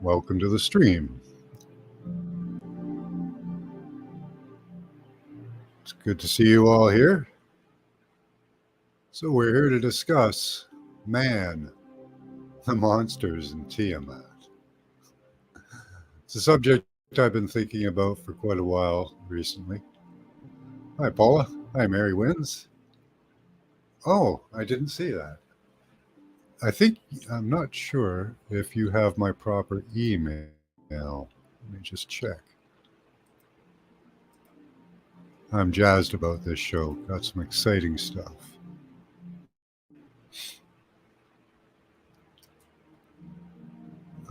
welcome to the stream. It's good to see you all here. So we're here to discuss Man, the Monsters and Tiamat. It's a subject I've been thinking about for quite a while recently. Hi, Paula. Hi, Mary Wins. Oh, I didn't see that. I'm not sure if you have my proper email. Let me just check. I'm jazzed about this show. Got some exciting stuff.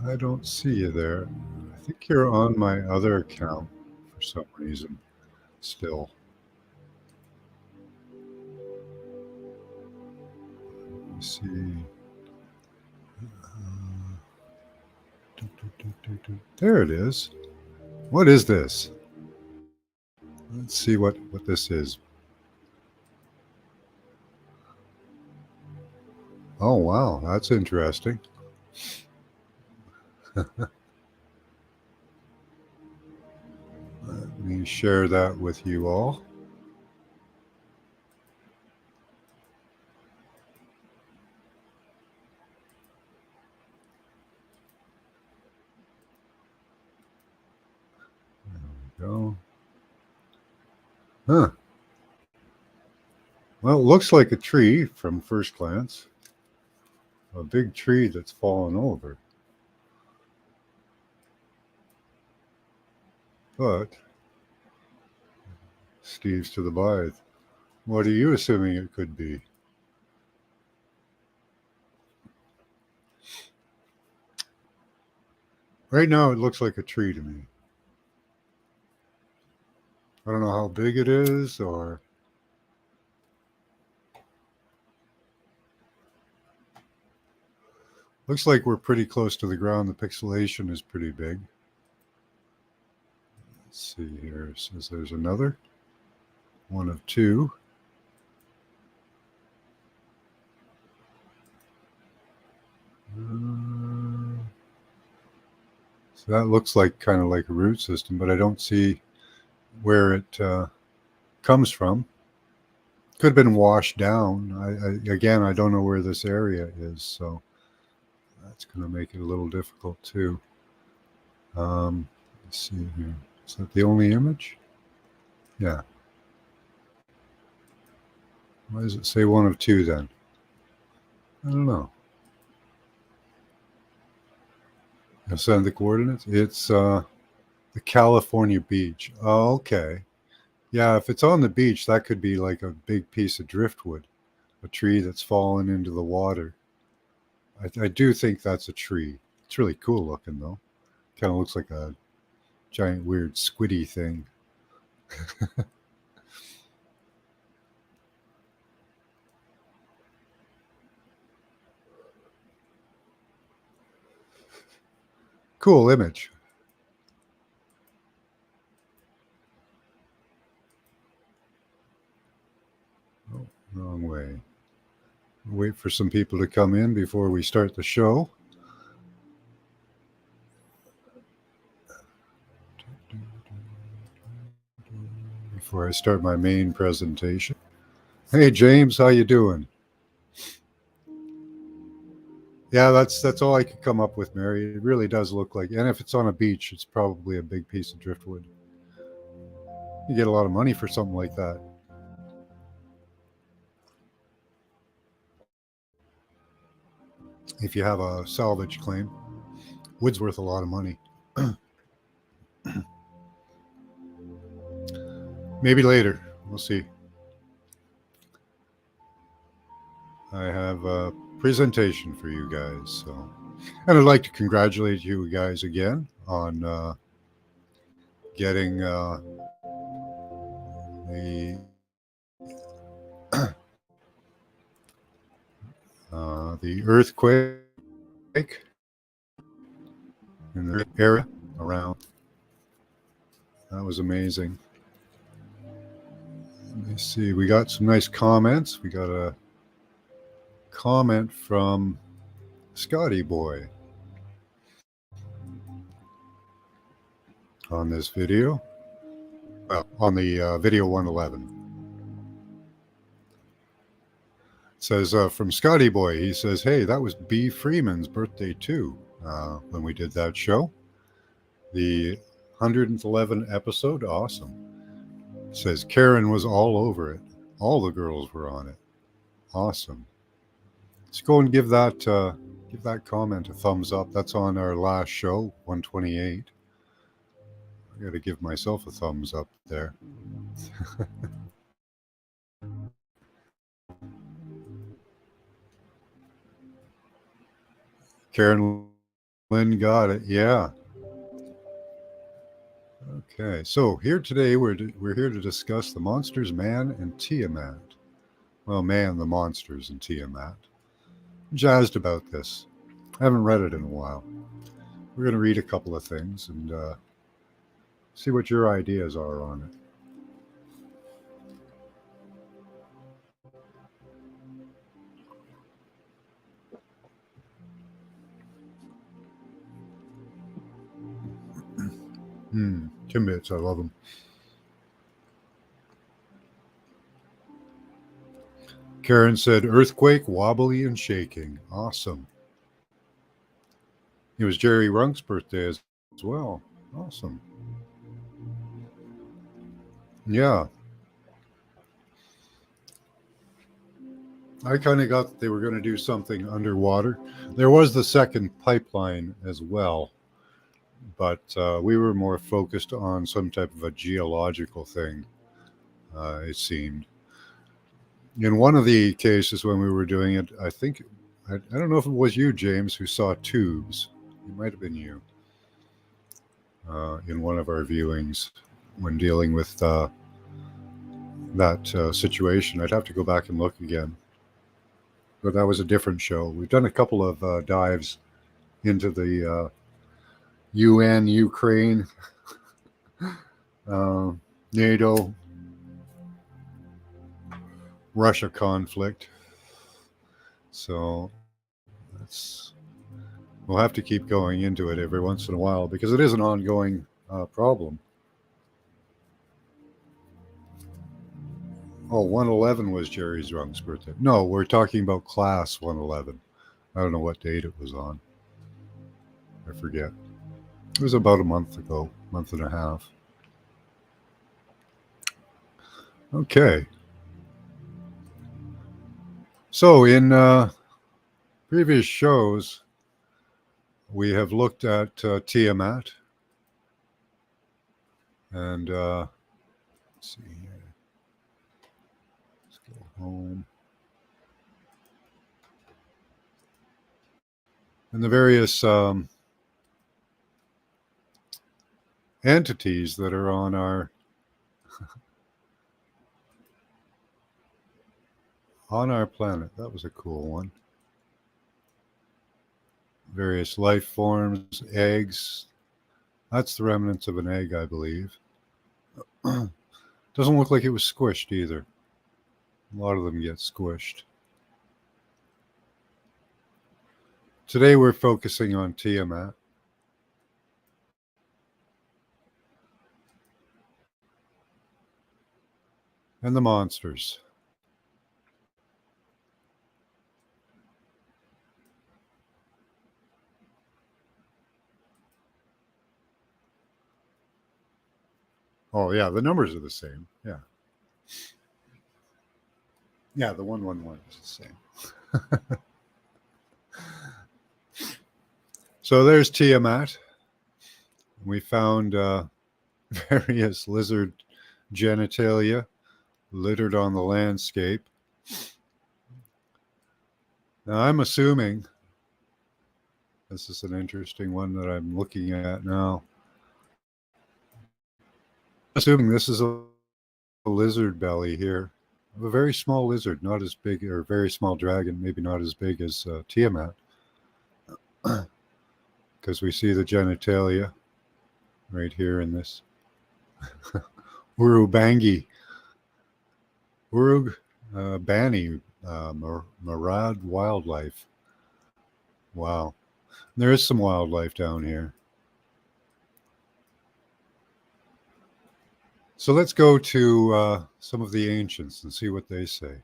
I don't see you there. I think you're on my other account for some reason still. Let me see. There it is. What is this? Let's see what this is. Oh, wow. That's interesting. Let me share that with you all. There we go. Huh. Well, it looks like a tree from first glance. A big tree that's fallen over. But Steve's to the Blythe. What are you assuming it could be? Right now, it looks like a tree to me. I don't know how big it is, or looks like we're pretty close to the ground. The pixelation is pretty big. Let's see here. It says there's another one of two. So that looks like kind of like a root system, but I don't see where it comes from. Could have been washed down. Again, I don't know where this area is, so that's going to make it a little difficult too. Let's see here. Is that the only image? Yeah. Why does it say one of two then? I don't know. I'll send the coordinates. It's the California beach. Oh, okay. Yeah, if it's on the beach, that could be like a big piece of driftwood, a tree that's fallen into the water. I do think that's a tree. It's really cool looking, though. Kind of looks like a giant, weird, squiddy thing. Cool image. Oh, wrong way. Wait for some people to come in before we start the show. Before I start my main presentation. Hey, James, how you doing? Yeah, that's all I could come up with, Mary. It really does look like, and if it's on a beach, it's probably a big piece of driftwood. You get a lot of money for something like that. If you have a salvage claim, wood's worth a lot of money. Maybe later. We'll see. I have a presentation for you guys. So, and I'd like to congratulate you guys again on getting the earthquake in the area around. That was amazing. Let me see. We got some nice comments. We got a comment from Scotty Boy. on this video. Well, on the video 111. It says from Scotty Boy, he says, hey, that was B. Freeman's birthday too when we did that show. The 111 episode, awesome. It says Karen was all over it. All the girls were on it. Awesome. Let's go and give that comment a thumbs up. That's on our last show, 128. I got to give myself a thumbs up there. Karen Lynn got it. Yeah. Okay. So here today we're here to discuss the monsters Man and Tiamat. Well, Man, the Monsters and Tiamat. I'm jazzed about this. I haven't read it in a while. We're going to read a couple of things and see what your ideas are on it. Timbits, I love them. Karen said, earthquake, wobbly, and shaking. Awesome. It was Jerry Runk's birthday as well. Awesome. Yeah. I kind of got that they were going to do something underwater. There was the second pipeline as well, but we were more focused on some type of a geological thing, it seemed. In one of the cases when we were doing it, I think, I don't know if it was you, James, who saw tubes. It might have been you in one of our viewings when dealing with that situation. I'd have to go back and look again. But that was a different show. We've done a couple of dives into the UN, Ukraine, NATO, Russia conflict. So we'll have to keep going into it every once in a while because it is an ongoing problem. Oh, 111 was Jerry Drunk's birthday. No, we're talking about class 111. I don't know what date it was on. I forget. It was about a month ago, month and a half. Okay. So in previous shows, we have looked at Tiamat. And let's see here. Let's go home. And the various entities that are on our planet. That was a cool one. Various life forms, eggs. That's the remnants of an egg, I believe. Doesn't look like it was squished either. A lot of them get squished. Today we're focusing on Tiamat. And the monsters. Oh, yeah, the numbers are the same. Yeah. Yeah, the 111 is the same. So there's Tiamat. We found various lizard genitalia littered on the landscape. Now, I'm assuming, this is an interesting one that I'm looking at now. Assuming this is a lizard belly here. A very small lizard, not as big, or very small dragon, maybe not as big as Tiamat. Because we see the genitalia right here in this. Urubangi. Bani, Marad wildlife. Wow. There is some wildlife down here. So let's go to some of the ancients and see what they say.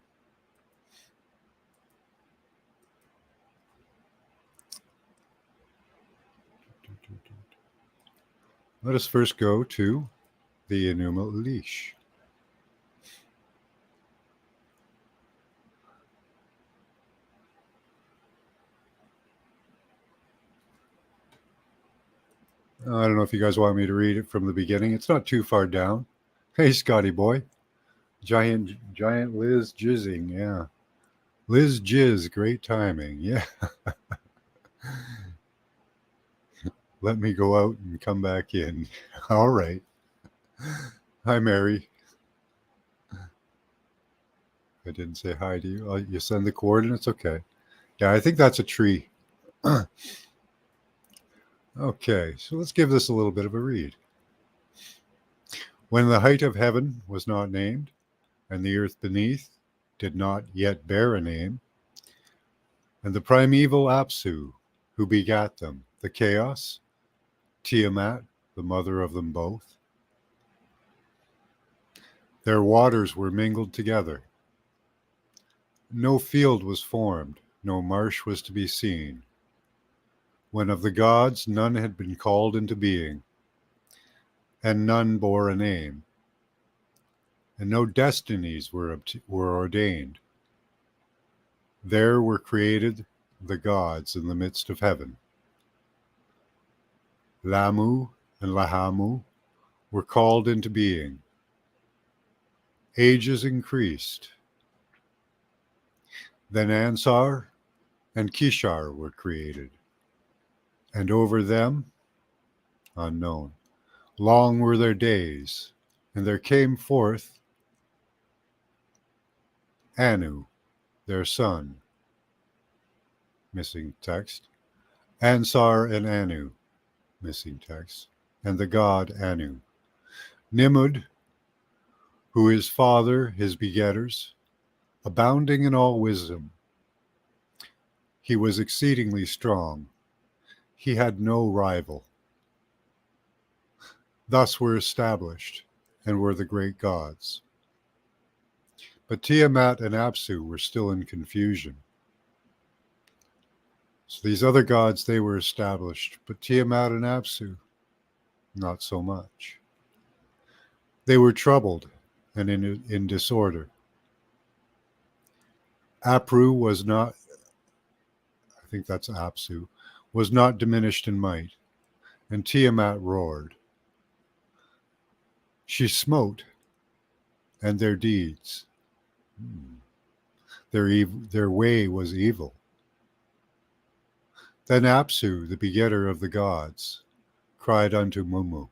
Let us first go to the Enuma Elish. I don't know if you guys want me to read it from the beginning. It's not too far down. Hey, Scotty boy. Giant Liz jizzing. Yeah. Liz jizz. Great timing. Yeah. Let me go out and come back in. All right. Hi, Mary. I didn't say hi to you. You send the coordinates? Okay. Yeah, I think that's a tree. Okay, so let's give this a little bit of a read. When the height of heaven was not named, and the earth beneath did not yet bear a name, and the primeval Apsu, who begat them, the chaos, Tiamat, the mother of them both, their waters were mingled together. No field was formed, no marsh was to be seen, when of the gods none had been called into being, and none bore a name, and no destinies were ordained. There were created the gods in the midst of heaven. Lamu and Lahamu were called into being. Ages increased. Then Ansar and Kishar were created, and over them, unknown, long were their days, and there came forth Anu, their son, missing text, Ansar and Anu, missing text, and the god Anu, Nimud, who is father, his begetters, abounding in all wisdom. He was exceedingly strong. He had no rival. Thus were established, and were the great gods. But Tiamat and Apsu were still in confusion. So these other gods, they were established, but Tiamat and Apsu, not so much. They were troubled and in disorder. Apru was not, I think that's Apsu, was not diminished in might, and Tiamat roared. She smote, and their deeds, their way was evil. Then Apsu, the begetter of the gods, cried unto Mumu,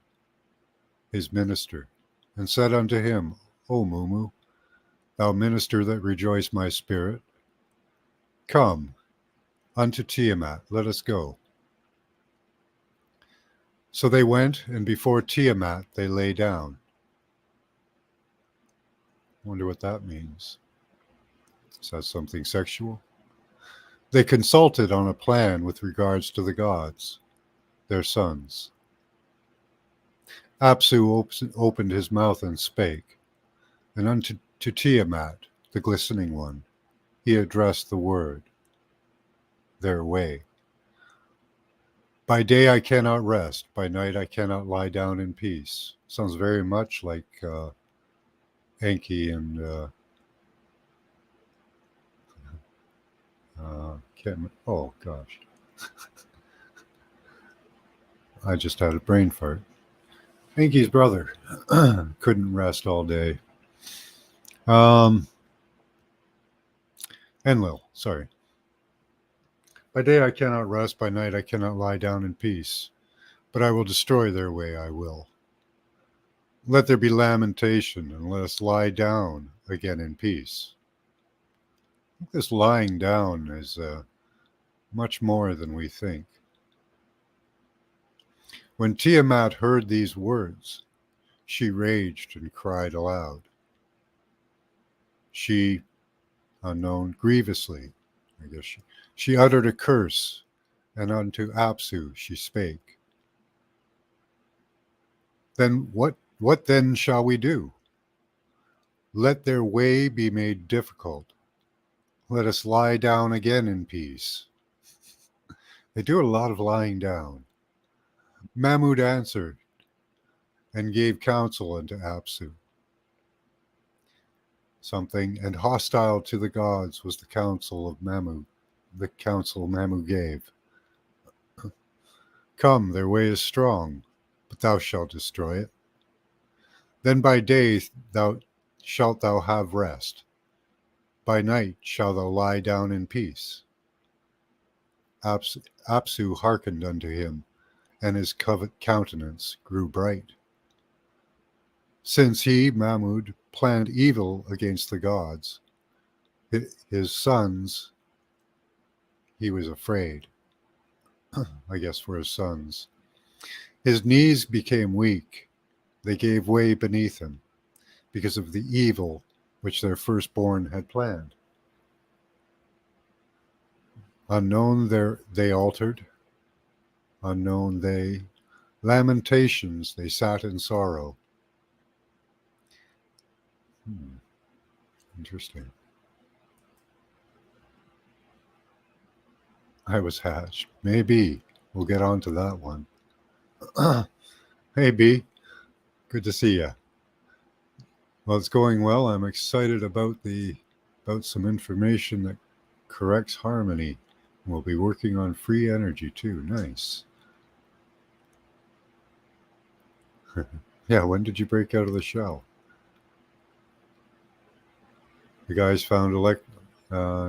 his minister, and said unto him, O Mumu, thou minister that rejoice my spirit, come unto Tiamat, let us go. So they went, and before Tiamat they lay down. Wonder what that means. Is that something sexual? They consulted on a plan with regards to the gods, their sons. Apsu opened his mouth and spake, and unto Tiamat, the glistening one, he addressed the word, their way. By day I cannot rest, by night I cannot lie down in peace. Sounds very much like Enki and oh gosh, I just had a brain fart. Enki's brother couldn't rest all day. Enlil, sorry. By day I cannot rest, by night I cannot lie down in peace, but I will destroy their way, I will. Let there be lamentation, and let us lie down again in peace. I think this lying down is much more than we think. When Tiamat heard these words, she raged and cried aloud. She, unknown, grievously, I guess she uttered a curse, and unto Apsu she spake. Then what What then shall we do? Let their way be made difficult. Let us lie down again in peace. They do a lot of lying down. Mahmud answered and gave counsel unto Apsu. Something, and hostile to the gods was the counsel of Mahmud, the counsel Mahmud gave. Come, their way is strong, but thou shalt destroy it. Then by day shalt thou have rest. By night shalt thou lie down in peace. Apsu hearkened unto him, and his countenance grew bright. Since he, Mahmud, planned evil against the gods, his sons, he was afraid. I guess for his sons. His knees became weak. They gave way beneath him because of the evil which their firstborn had planned. Unknown they altered, unknown they, lamentations they sat in sorrow. Interesting. I was hatched. Maybe. We'll get on to that one. Hey, B. Good to see you. Well, it's going well. I'm excited about some information that corrects harmony. We'll be working on free energy too. Nice. Yeah, when did you break out of the shell? The guys found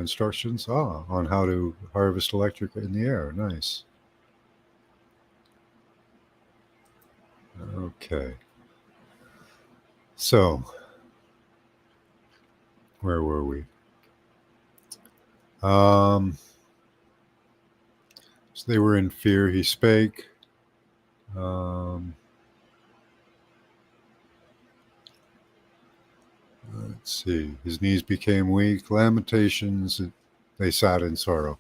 instructions on how to harvest electric in the air. Nice. Okay. So, where were we? So they were in fear. He spake. Let's see. His knees became weak. Lamentations, they sat in sorrow.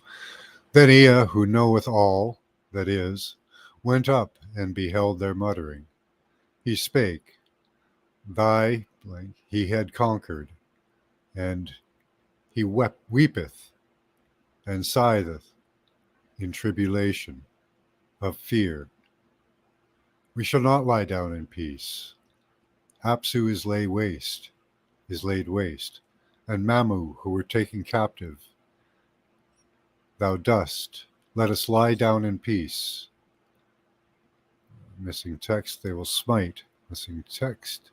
Then Ea, who knoweth all, that is, went up and beheld their muttering. He spake, thy blank, he had conquered, and he weepeth and sigheth in tribulation of fear. We shall not lie down in peace. Apsu is laid waste, and Mamu, who were taken captive. Thou dost, let us lie down in peace. Missing text, they will smite. Missing text.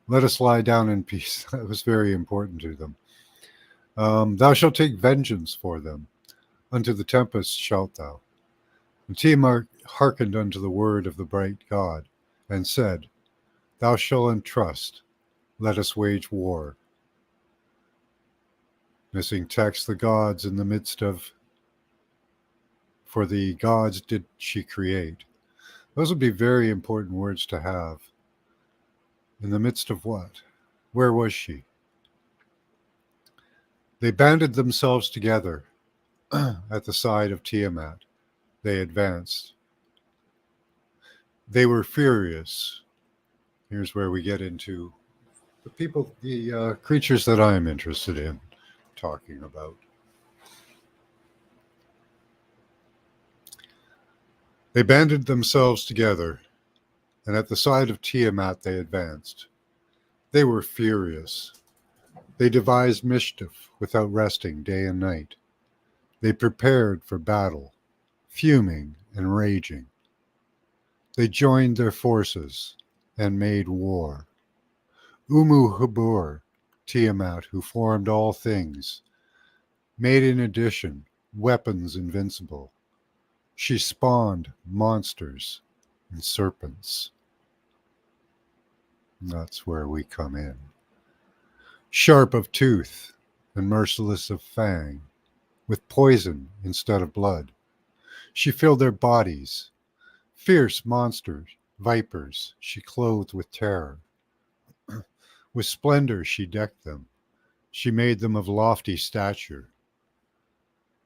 Let us lie down in peace. That was very important to them. Thou shalt take vengeance for them. Unto the tempest shalt thou. And Tiamat hearkened unto the word of the bright God, and said, Thou shalt entrust. Let us wage war. Missing text, the gods in the midst of, for the gods did she create. Those would be very important words to have. In the midst of what? Where was she? They banded themselves together at the side of Tiamat. They advanced. They were furious. Here's where we get into the creatures that I'm interested in talking about. They banded themselves together, and at the side of Tiamat they advanced. They were furious. They devised mischief without resting day and night. They prepared for battle, fuming and raging. They joined their forces and made war. Umu Habur, Tiamat, who formed all things, made in addition weapons invincible. She spawned monsters and serpents. That's where we come in. Sharp of tooth and merciless of fang, with poison instead of blood. She filled their bodies. Fierce monsters, vipers, she clothed with terror. With splendor she decked them. She made them of lofty stature.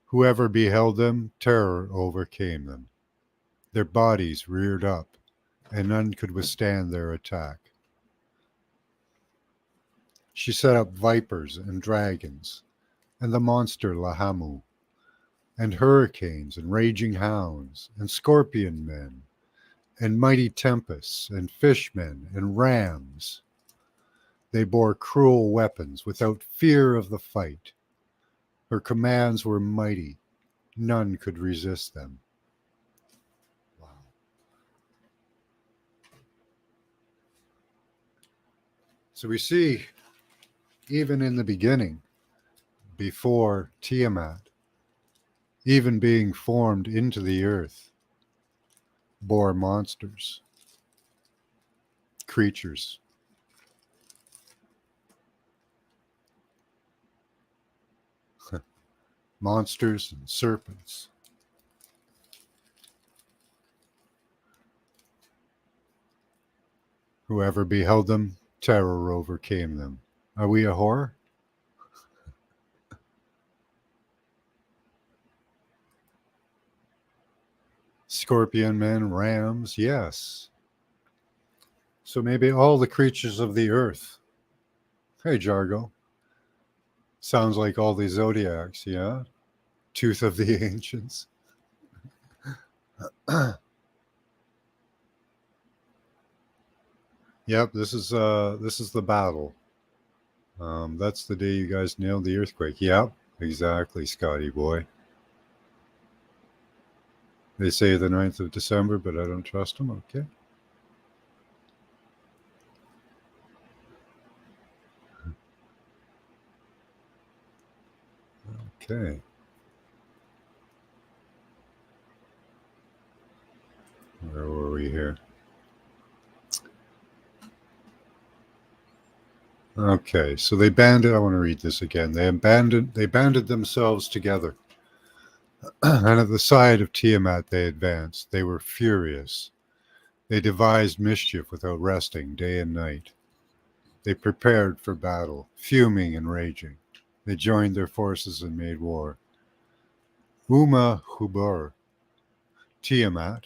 Whoever beheld them, terror overcame them. Their bodies reared up, and none could withstand their attack. She set up vipers and dragons, and the monster Lahamu, and hurricanes and raging hounds, and scorpion men, and mighty tempests, and fishmen, and rams. They bore cruel weapons without fear of the fight. Her commands were mighty, none could resist them. Wow. So we see, even in the beginning, before Tiamat, even being formed into the earth, bore monsters, creatures. Monsters and serpents. Whoever beheld them, terror overcame them. Are we a horror? Scorpion men, rams, yes. So maybe all the creatures of the earth. Hey, Jargo. Sounds like all the zodiacs, yeah? Tooth of the ancients. Yep, this is the battle. That's the day you guys nailed the earthquake. Yep, exactly, Scotty boy. They say the 9th of December, but I don't trust them. Okay. Okay. Where were we here? Okay, so they banded. I want to read this again. They banded themselves together, and at the side of Tiamat they advanced. They were furious. They devised mischief without resting day and night. They prepared for battle, fuming and raging. They joined their forces and made war. Uma Hubur, Tiamat,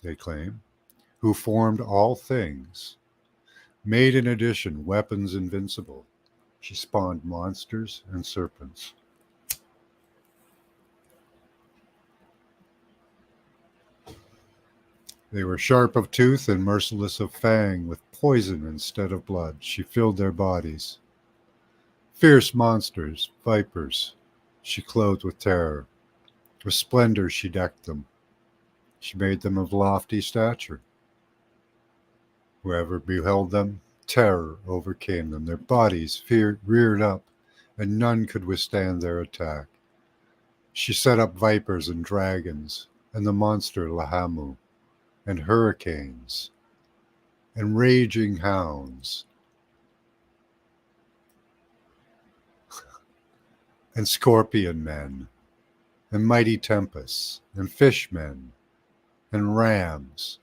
they claim, who formed all things, made in addition weapons invincible. She spawned monsters and serpents. They were sharp of tooth and merciless of fang, with poison instead of blood. She filled their bodies. Fierce monsters, vipers, she clothed with terror. With splendor she decked them. She made them of lofty stature. Whoever beheld them, terror overcame them. Their bodies reared up, and none could withstand their attack. She set up vipers and dragons, and the monster Lahamu, and hurricanes, and raging hounds, and scorpion men, and mighty tempests, and fishmen, and rams.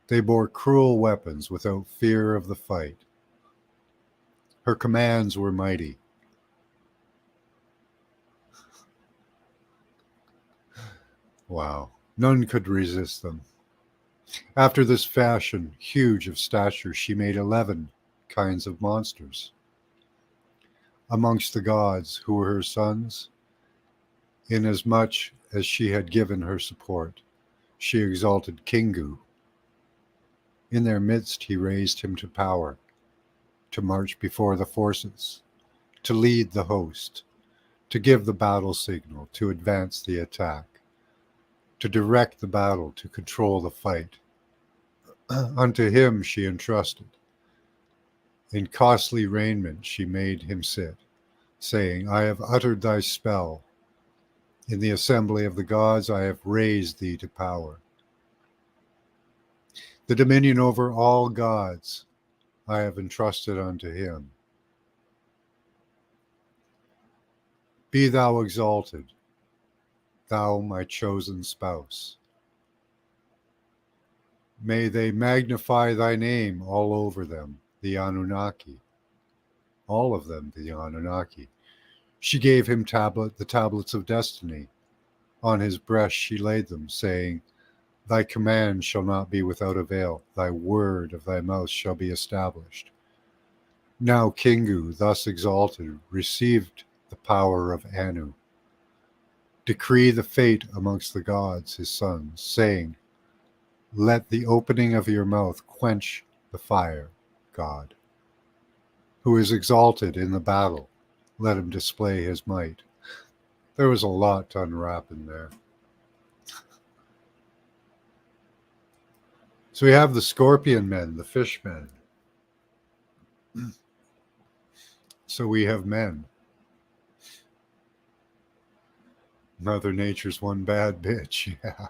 They bore cruel weapons without fear of the fight. Her commands were mighty. Wow. None could resist them. After this fashion, huge of stature, she made 11 kinds of monsters. Amongst the gods who were her sons, inasmuch as she had given her support, she exalted Kingu. In their midst he raised him to power, to march before the forces, to lead the host, to give the battle signal, to advance the attack, to direct the battle, to control the fight. Unto him she entrusted. In costly raiment she made him sit, saying, I have uttered thy spell. In the assembly of the gods I have raised thee to power. The dominion over all gods I have entrusted unto him. Be thou exalted, thou my chosen spouse. May they magnify thy name all over them, the Anunnaki. All of them, the Anunnaki. She gave him the tablets of destiny. On his breast she laid them, saying, Thy command shall not be without avail. Thy word of thy mouth shall be established. Now Kingu, thus exalted, received the power of Anu. Decree the fate amongst the gods, his sons, saying, let the opening of your mouth quench the fire, God. Who is exalted in the battle, let him display his might. There was a lot to unwrap in there. So we have the scorpion men, the fish men. So we have men. Mother Nature's one bad bitch, yeah.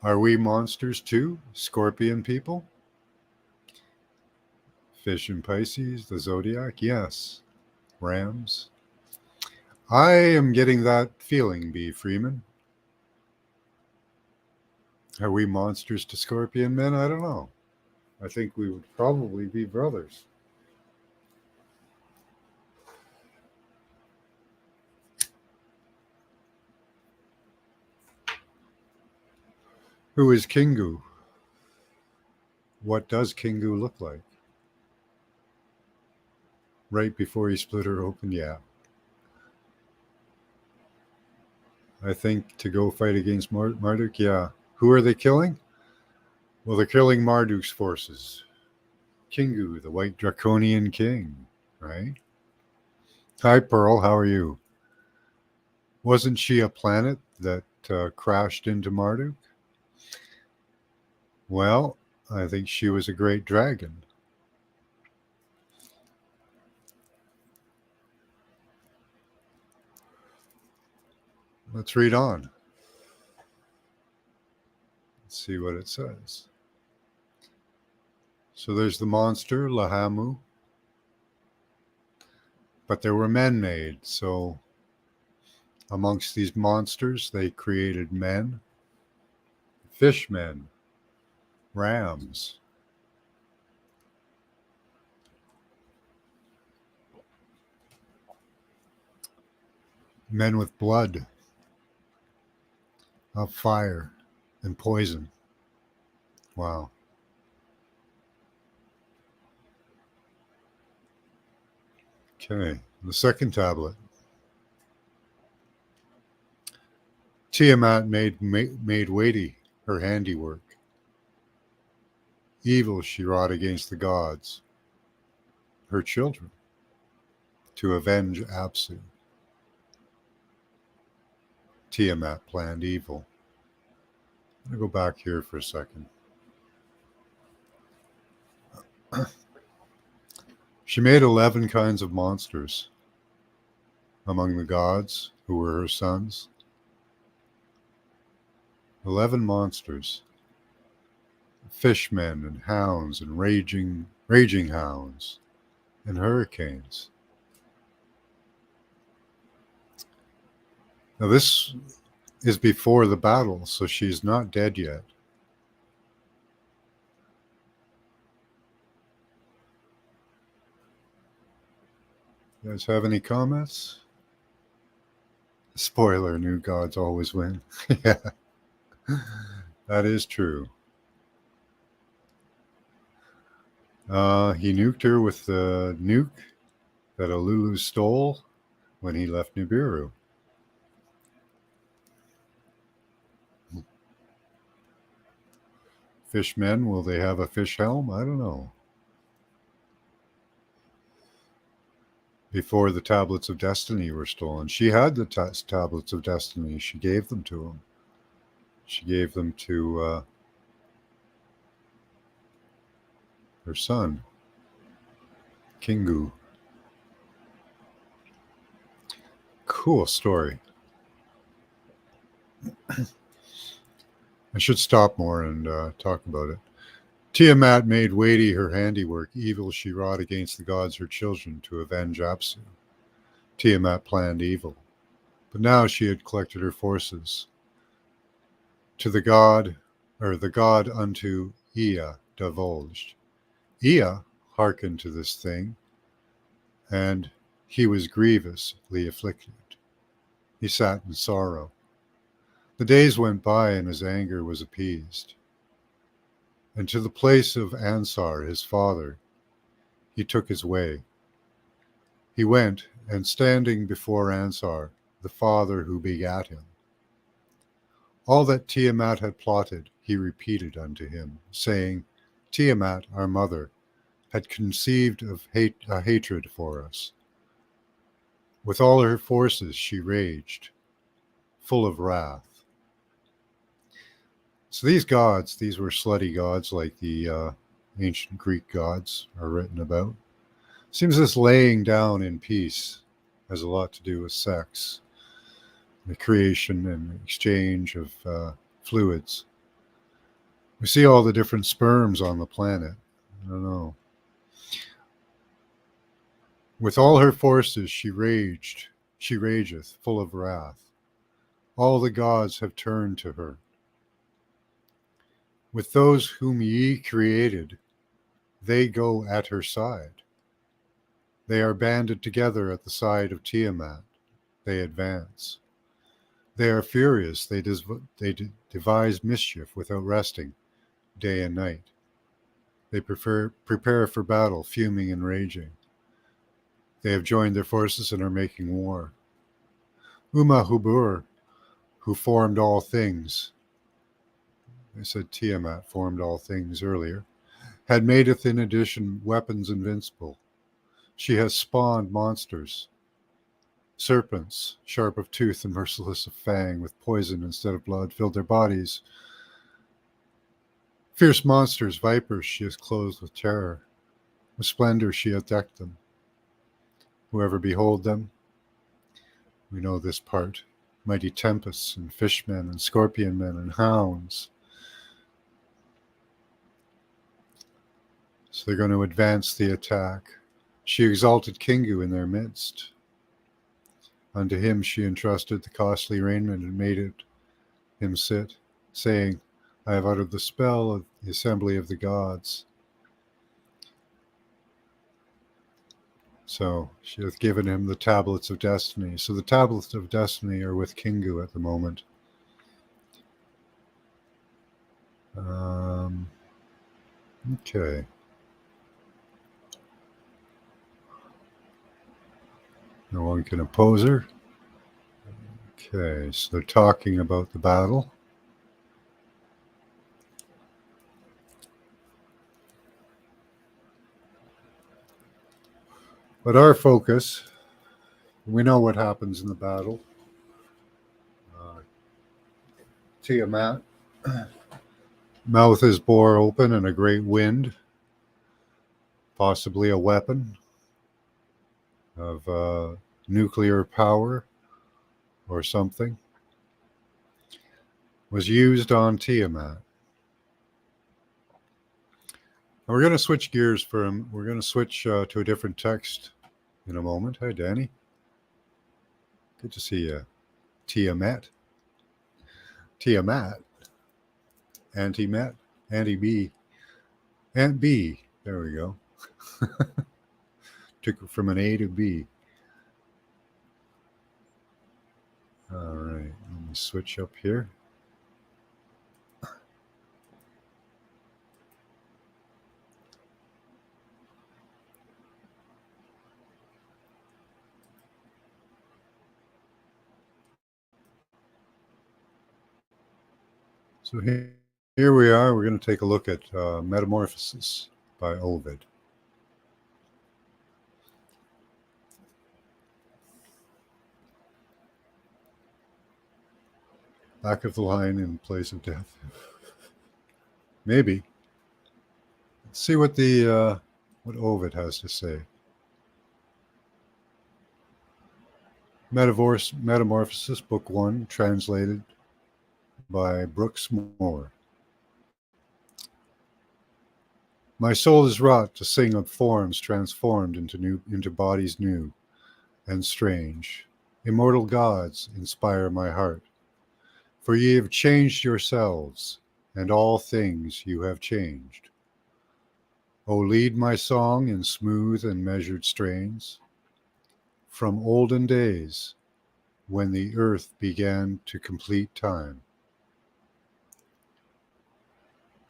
Are we monsters too, scorpion people? Fish and Pisces, the zodiac, yes. Rams. I am getting that feeling, B. Freeman. Are we monsters to scorpion men? I don't know. I think we would probably be brothers. Who is Kingu? What does Kingu look like? Right before he split her open, yeah. I think to go fight against Marduk, yeah. Who are they killing? Well, they're killing Marduk's forces. Kingu, the white draconian king, right? Hi, Pearl, how are you? Wasn't she a planet that crashed into Marduk? Well, I think she was a great dragon. Let's read on. Let's see what it says. So there's the monster, Lahamu. But there were men made. So amongst these monsters, they created men, fishmen, rams. Men with blood of fire and poison. Wow. Okay, the second tablet. Tiamat made weighty her handiwork. Evil she wrought against the gods, her children, to avenge Apsu. Tiamat planned evil. I'm going to go back here for a second. She made 11 kinds of monsters among the gods who were her sons. 11 monsters. Fishmen and hounds and raging hounds and hurricanes. Now this is before the battle, so she's not dead yet. You guys have any comments? Spoiler, new gods always win. Yeah, that is true. He nuked her with the nuke that Alulu stole when he left Nibiru. Fishmen, will they have a fish helm? I don't know. Before the tablets of destiny were stolen, she had the tablets of destiny. She gave them to him. She gave them to her son, Kingu. Cool story. I should stop more and talk about it. Tiamat made weighty her handiwork. Evil she wrought against the gods, her children, to avenge Apsu. Tiamat planned evil. But now she had collected her forces. To the god unto Ea divulged. Ea hearkened to this thing, and he was grievously afflicted. He sat in sorrow. The days went by, and his anger was appeased. and to the place of Ansar, his father, he took his way. He went, and standing before Ansar, the father who begat him, all that Tiamat had plotted, he repeated unto him, saying, Tiamat, our mother, had conceived of a hatred for us. With all her forces she raged, full of wrath. So these gods, these were slutty gods like the ancient Greek gods are written about. Seems this laying down in peace has a lot to do with sex, the creation and exchange of fluids. We see all the different sperms on the planet. I don't know. With all her forces she rageth, full of wrath. All the gods have turned to her. With those whom ye created, they go at her side. They are banded together at the side of Tiamat. They advance. They are furious. They devise mischief without resting, day and night. They prepare for battle, fuming and raging. They have joined their forces and are making war. Uma Hubur, who formed all things, I said Tiamat formed all things earlier, had madeth in addition weapons invincible. She has spawned monsters, serpents, sharp of tooth and merciless of fang, with poison instead of blood, filled their bodies. Fierce monsters, vipers, she has clothed with terror. With splendor she hath decked them. Whoever behold them, we know this part, mighty tempests and fishmen and scorpion men and hounds. So they're going to advance the attack. She exalted Kingu in their midst. Unto him she entrusted the costly raiment and made him sit, saying, I have uttered the spell of the assembly of the gods. So she hath given him the tablets of destiny. So the tablets of destiny are with Kingu at the moment. Okay. No one can oppose her. Okay, so they're talking about the battle. But our focus, we know what happens in the battle. Tiamat, mouth is bore open and a great wind, possibly a weapon of nuclear power or something, was used on Tiamat. Now we're going to switch gears we're going to switch to a different text in a moment. Hi, Danny. Good to see you. Tiamat. Anti-Met. Anti-B. Aunt B. There we go. Took it from an A to B. All right. Let me switch up here. So here we are. We're going to take a look at Metamorphosis by Ovid. Back of the line in place of death. Maybe. Let's see what what Ovid has to say. Metamorphosis, Book 1, translated by Brooks Moore. My soul is wrought to sing of forms transformed into bodies new and strange. Immortal gods inspire my heart. For ye have changed yourselves, and all things you have changed. O lead my song in smooth and measured strains, from olden days, when the earth began to complete time.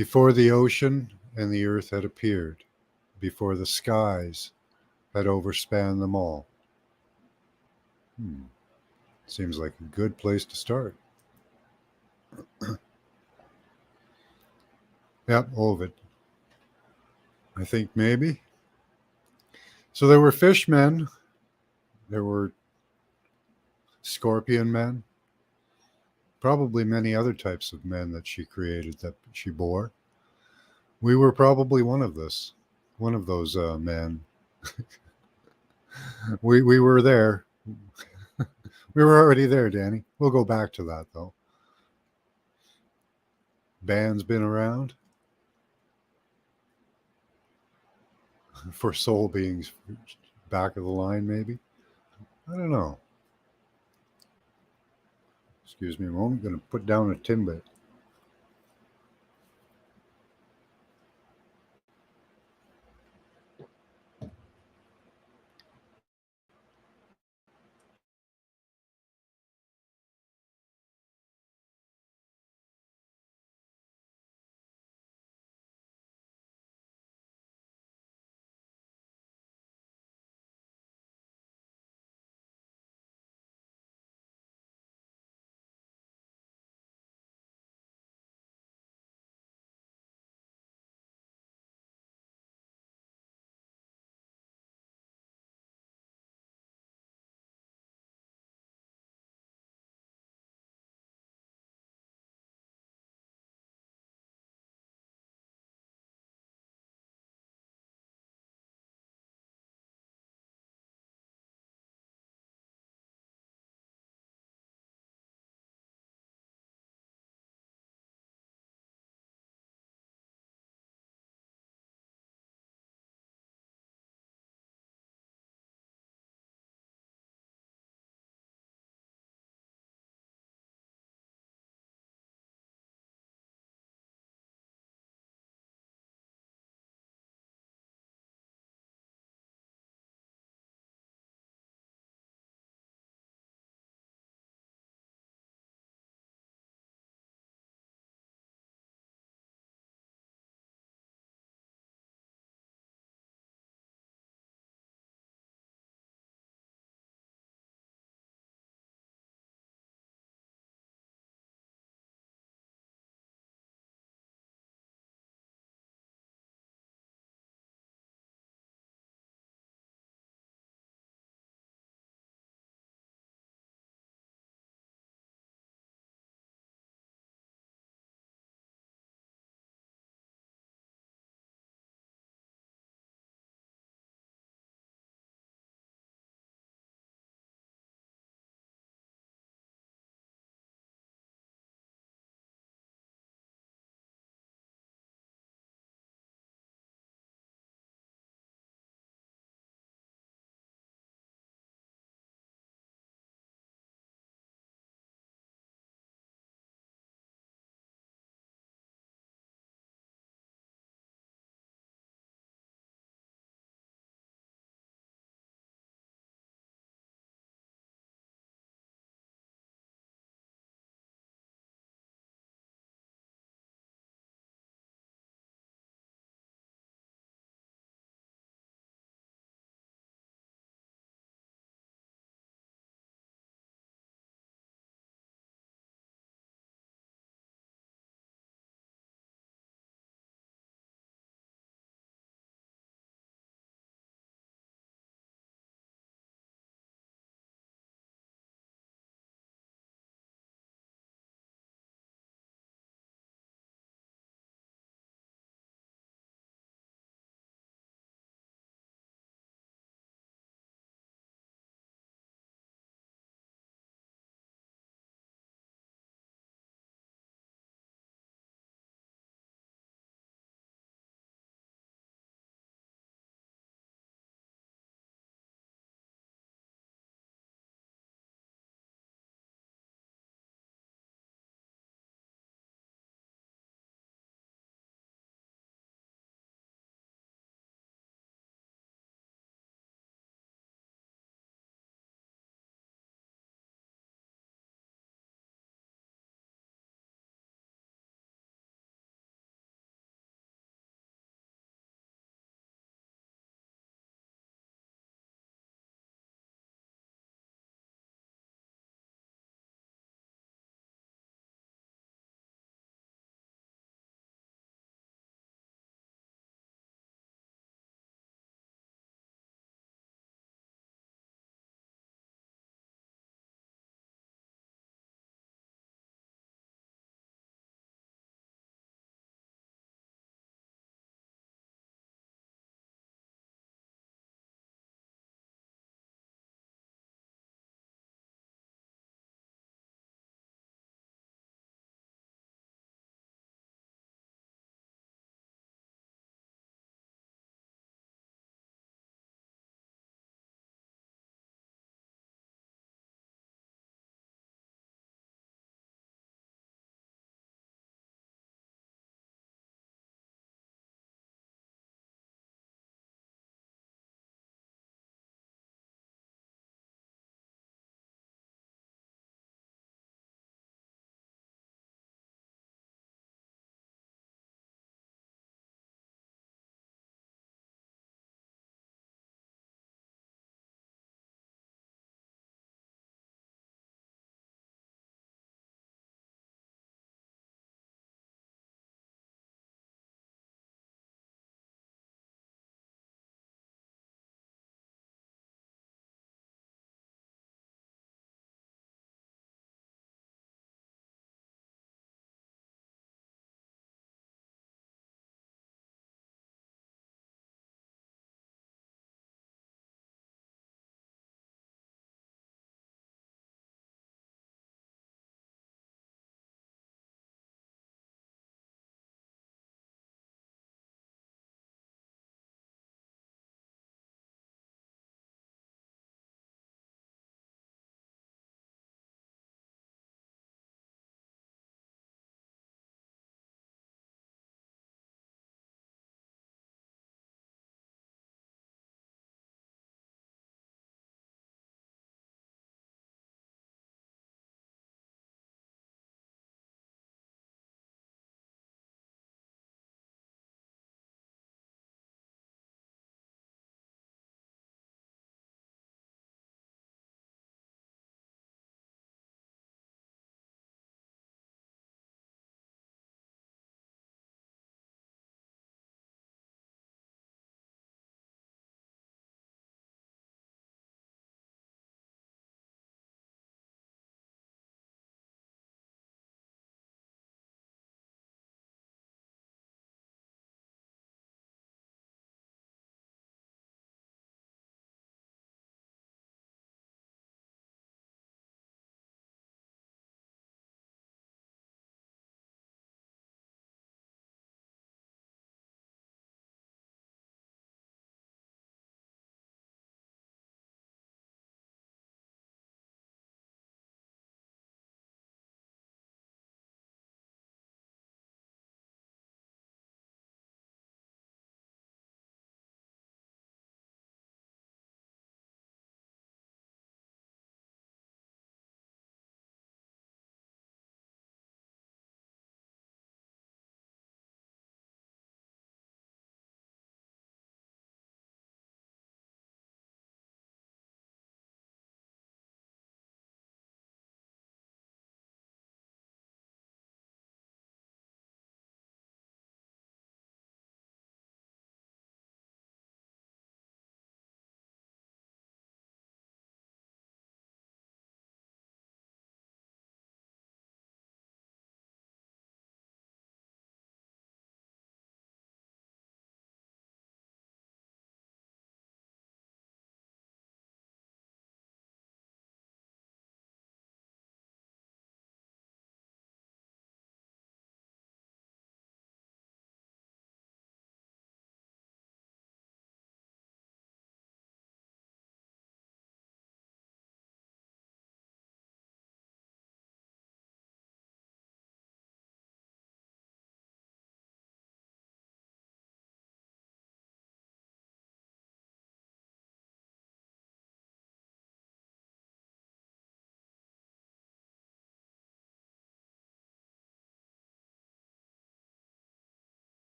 Before the ocean and the earth had appeared, before the skies had overspanned them all. Hmm. Seems like a good place to start. Yep, Ovid. I think maybe. So there were fishmen, there were scorpion men, probably many other types of men that she created that she bore. We were probably one of those men. We were there. We were already there, Danny. We'll go back to that though. Band's been around for soul beings back of the line, maybe. I don't know. Excuse me a moment. I'm going to put down a Timbit.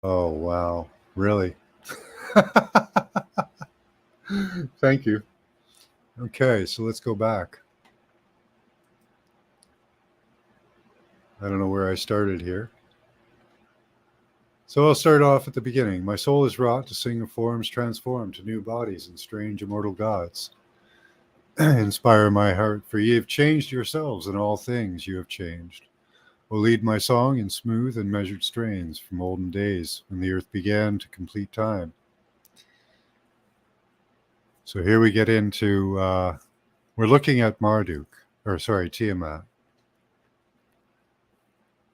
Oh, wow. Really? Thank you. Okay, so let's go back. I don't know where I started here. So I'll start off at the beginning. My soul is wrought to sing of forms transformed to new bodies and strange immortal gods. Inspire my heart, for ye have changed yourselves, and all things you have changed. O lead my song in smooth and measured strains from olden days when the earth began to complete time. So here we get into, we're looking at Tiamat,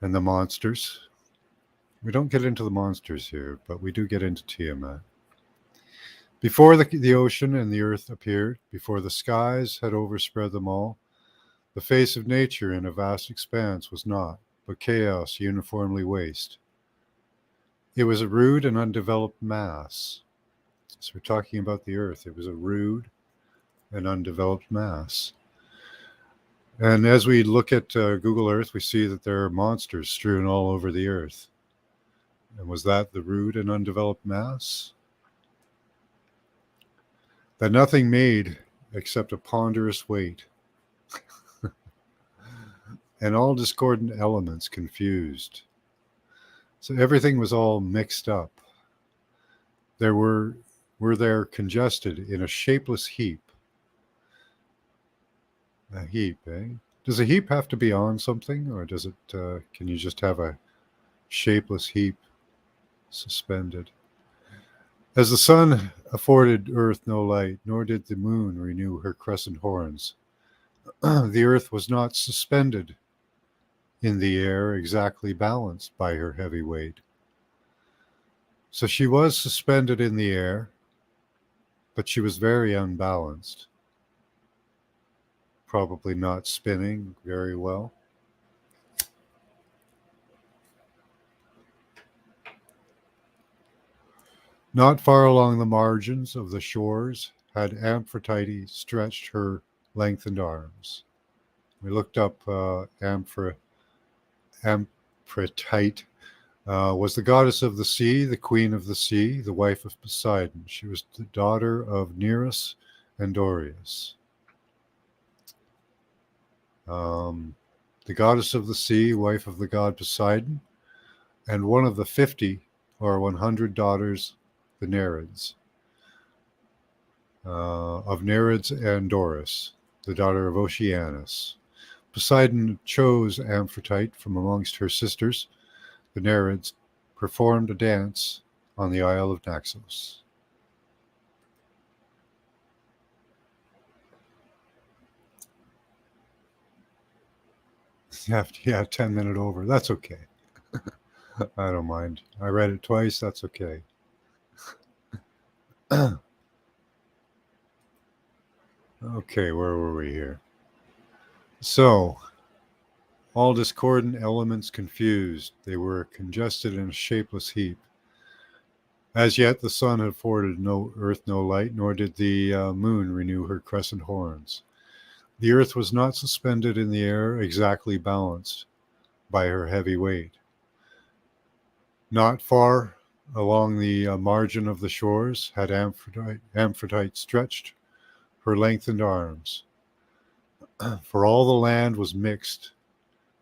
and the monsters. We don't get into the monsters here, but we do get into Tiamat. Before the ocean and the earth appeared, before the skies had overspread them all, the face of nature in a vast expanse was not, but chaos uniformly waste. It was a rude and undeveloped mass. So we're talking about the earth. It was a rude and undeveloped mass. And as we look at Google Earth, we see that there are monsters strewn all over the earth. And was that the rude and undeveloped mass? That nothing made except a ponderous weight, and all discordant elements confused. So everything was all mixed up. There were there congested in a shapeless heap. A heap, eh? Does a heap have to be on something, or does it? Can you just have a shapeless heap suspended? As the sun afforded earth no light, nor did the moon renew her crescent horns, the earth was not suspended in the air, exactly balanced by her heavy weight. So she was suspended in the air, but she was very unbalanced, probably not spinning very well. Not far along the margins of the shores had Amphitrite stretched her lengthened arms. We looked up Amphitrite was the goddess of the sea, the queen of the sea, the wife of Poseidon. She was the daughter of Nereus and Dorius. The goddess of the sea, wife of the god Poseidon, and one of the 50 or 100 daughters, the Nereids, of Nereids and Doris, the daughter of Oceanus. Poseidon chose Amphitrite from amongst her sisters, the Nereids, performed a dance on the Isle of Naxos. Yeah, 10-minute over. That's okay. I don't mind. I read it twice. That's okay. Okay, where were we here? So, all discordant elements confused. They were congested in a shapeless heap. As yet, the sun had afforded no earth no light, nor did the moon renew her crescent horns. The earth was not suspended in the air, exactly balanced by her heavy weight. Not far along the margin of the shores had Amphitrite stretched her lengthened arms. For all the land was mixed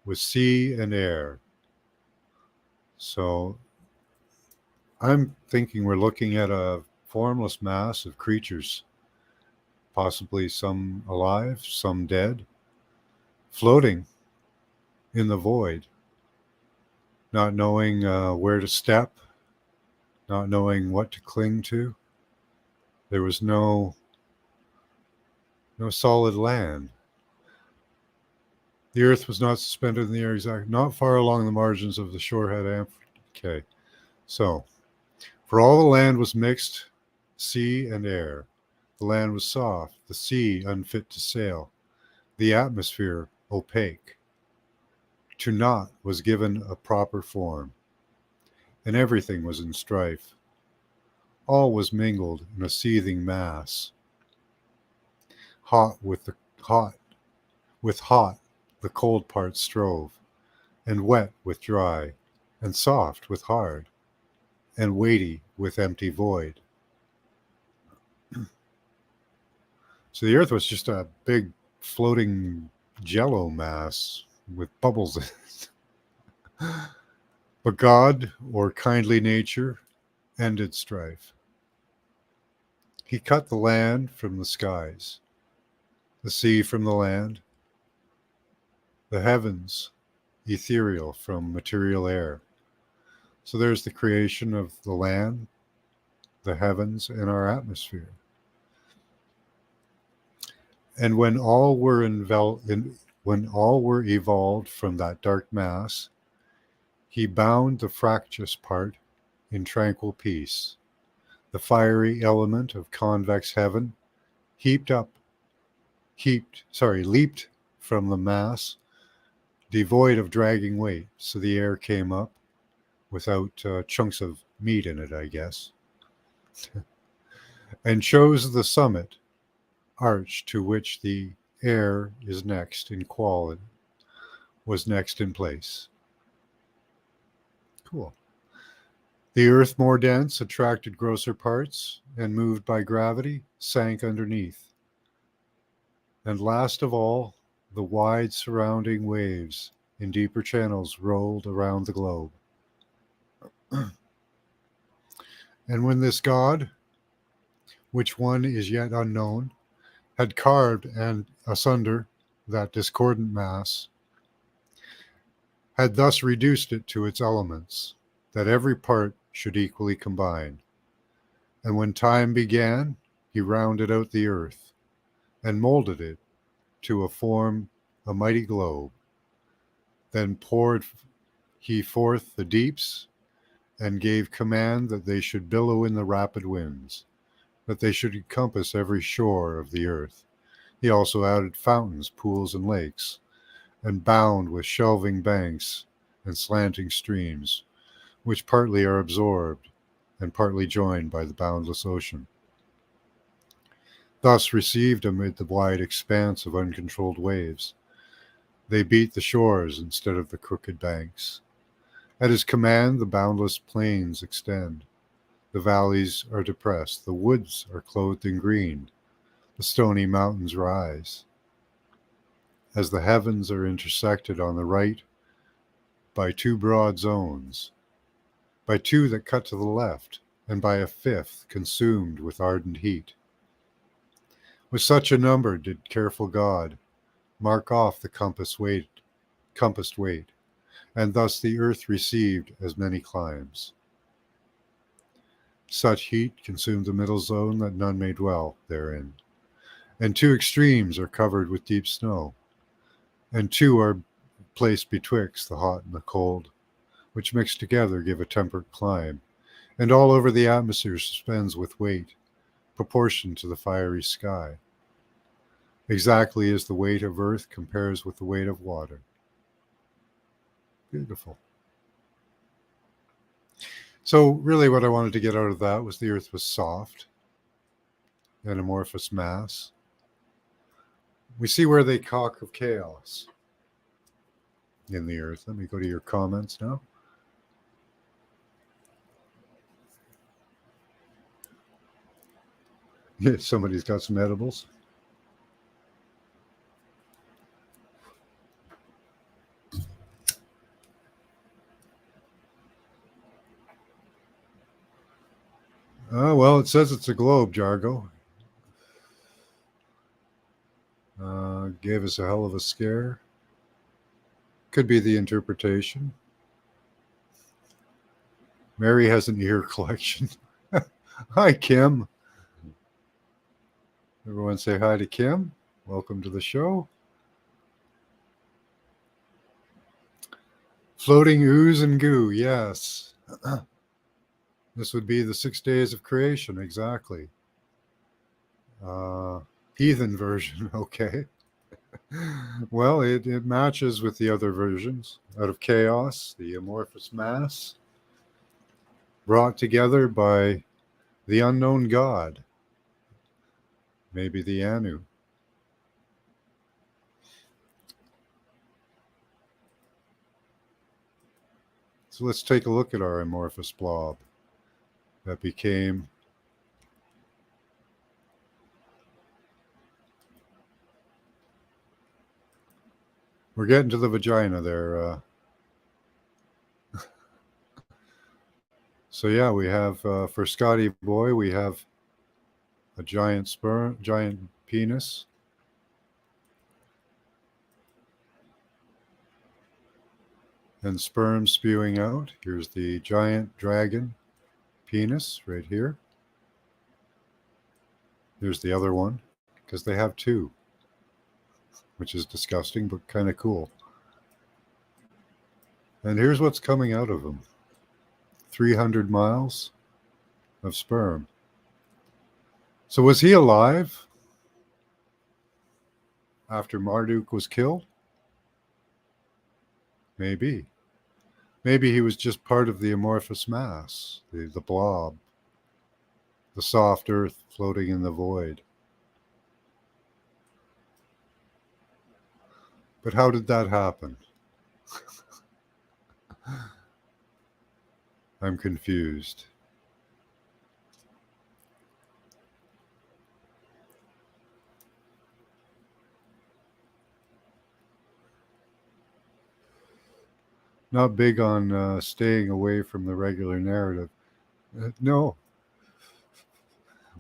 with sea and air. So I'm thinking we're looking at a formless mass of creatures, possibly some alive, some dead, floating in the void, not knowing where to step, not knowing what to cling to. There was no solid land. The earth was not suspended in the air exactly. Not far along the margins of the shore had Okay, so for all the land was mixed, sea and air. The land was soft, the sea unfit to sail, the atmosphere opaque. To naught was given a proper form, and everything was in strife. All was mingled in a seething mass. Hot with hot, the cold parts strove, and wet with dry, and soft with hard. and weighty with empty void. So the earth was just a big floating jello mass with bubbles in it. But God, or kindly nature, ended strife. He cut the land from the skies, the sea from the land, the heavens ethereal from material air. So there's the creation of the land, the heavens, and our atmosphere. And when all were evolved from that dark mass, he bound the fractious part in tranquil peace. The fiery element of convex heaven leaped from the mass, devoid of dragging weight. So the air came up without chunks of meat in it, I guess, and chose the summit arch to which the air is next in quality, was next in place. Cool. The earth, more dense, attracted grosser parts, and moved by gravity, sank underneath. And last of all, the wide surrounding waves in deeper channels rolled around the globe. And when this God, which one is yet unknown, had carved and asunder that discordant mass, had thus reduced it to its elements, that every part should equally combine. And when time began, he rounded out the earth, and molded it to a mighty globe. Then poured he forth the deeps, and gave command that they should billow in the rapid winds, that they should encompass every shore of the earth. He also added fountains, pools, and lakes, and bound with shelving banks and slanting streams, which partly are absorbed and partly joined by the boundless ocean. Thus received amid the wide expanse of uncontrolled waves, they beat the shores instead of the crooked banks. At his command the boundless plains extend, the valleys are depressed, the woods are clothed in green, the stony mountains rise. As the heavens are intersected on the right by two broad zones, by two that cut to the left, and by a fifth consumed with ardent heat. With such a number did careful God mark off the compassed weight, and thus the earth received as many climes. Such heat consumed the middle zone that none may dwell therein, and two extremes are covered with deep snow, and two are placed betwixt the hot and the cold, which mixed together give a temperate clime, and all over the atmosphere suspends with weight, proportioned to the fiery sky, exactly as the weight of earth compares with the weight of water. Beautiful. So really what I wanted to get out of that was the earth was soft, an amorphous mass. We see where they talk of chaos in the earth. Let me go to your comments now. Somebody's got some edibles. Well, it says it's a globe, Jargo. Gave us a hell of a scare. Could be the interpretation. Mary has an ear collection. Hi, Kim. Everyone say hi to Kim. Welcome to the show. Floating ooze and goo, yes. This would be the 6 days of creation, exactly. Heathen version, okay. Well, it matches with the other versions. Out of chaos, the amorphous mass, brought together by the unknown God, maybe the Anu. So let's take a look at our amorphous blob. that became we're getting to the vagina there. So yeah, we have for Scotty Boy, we have a giant penis. And sperm spewing out. Here's the giant dragon penis right here. Here's the other one, because they have two, which is disgusting, but kind of cool. And here's what's coming out of them. 300 miles of sperm. So was he alive after Marduk was killed? Maybe. Maybe he was just part of the amorphous mass, the blob, the soft earth floating in the void. But how did that happen? I'm confused. Not big on staying away from the regular narrative. No.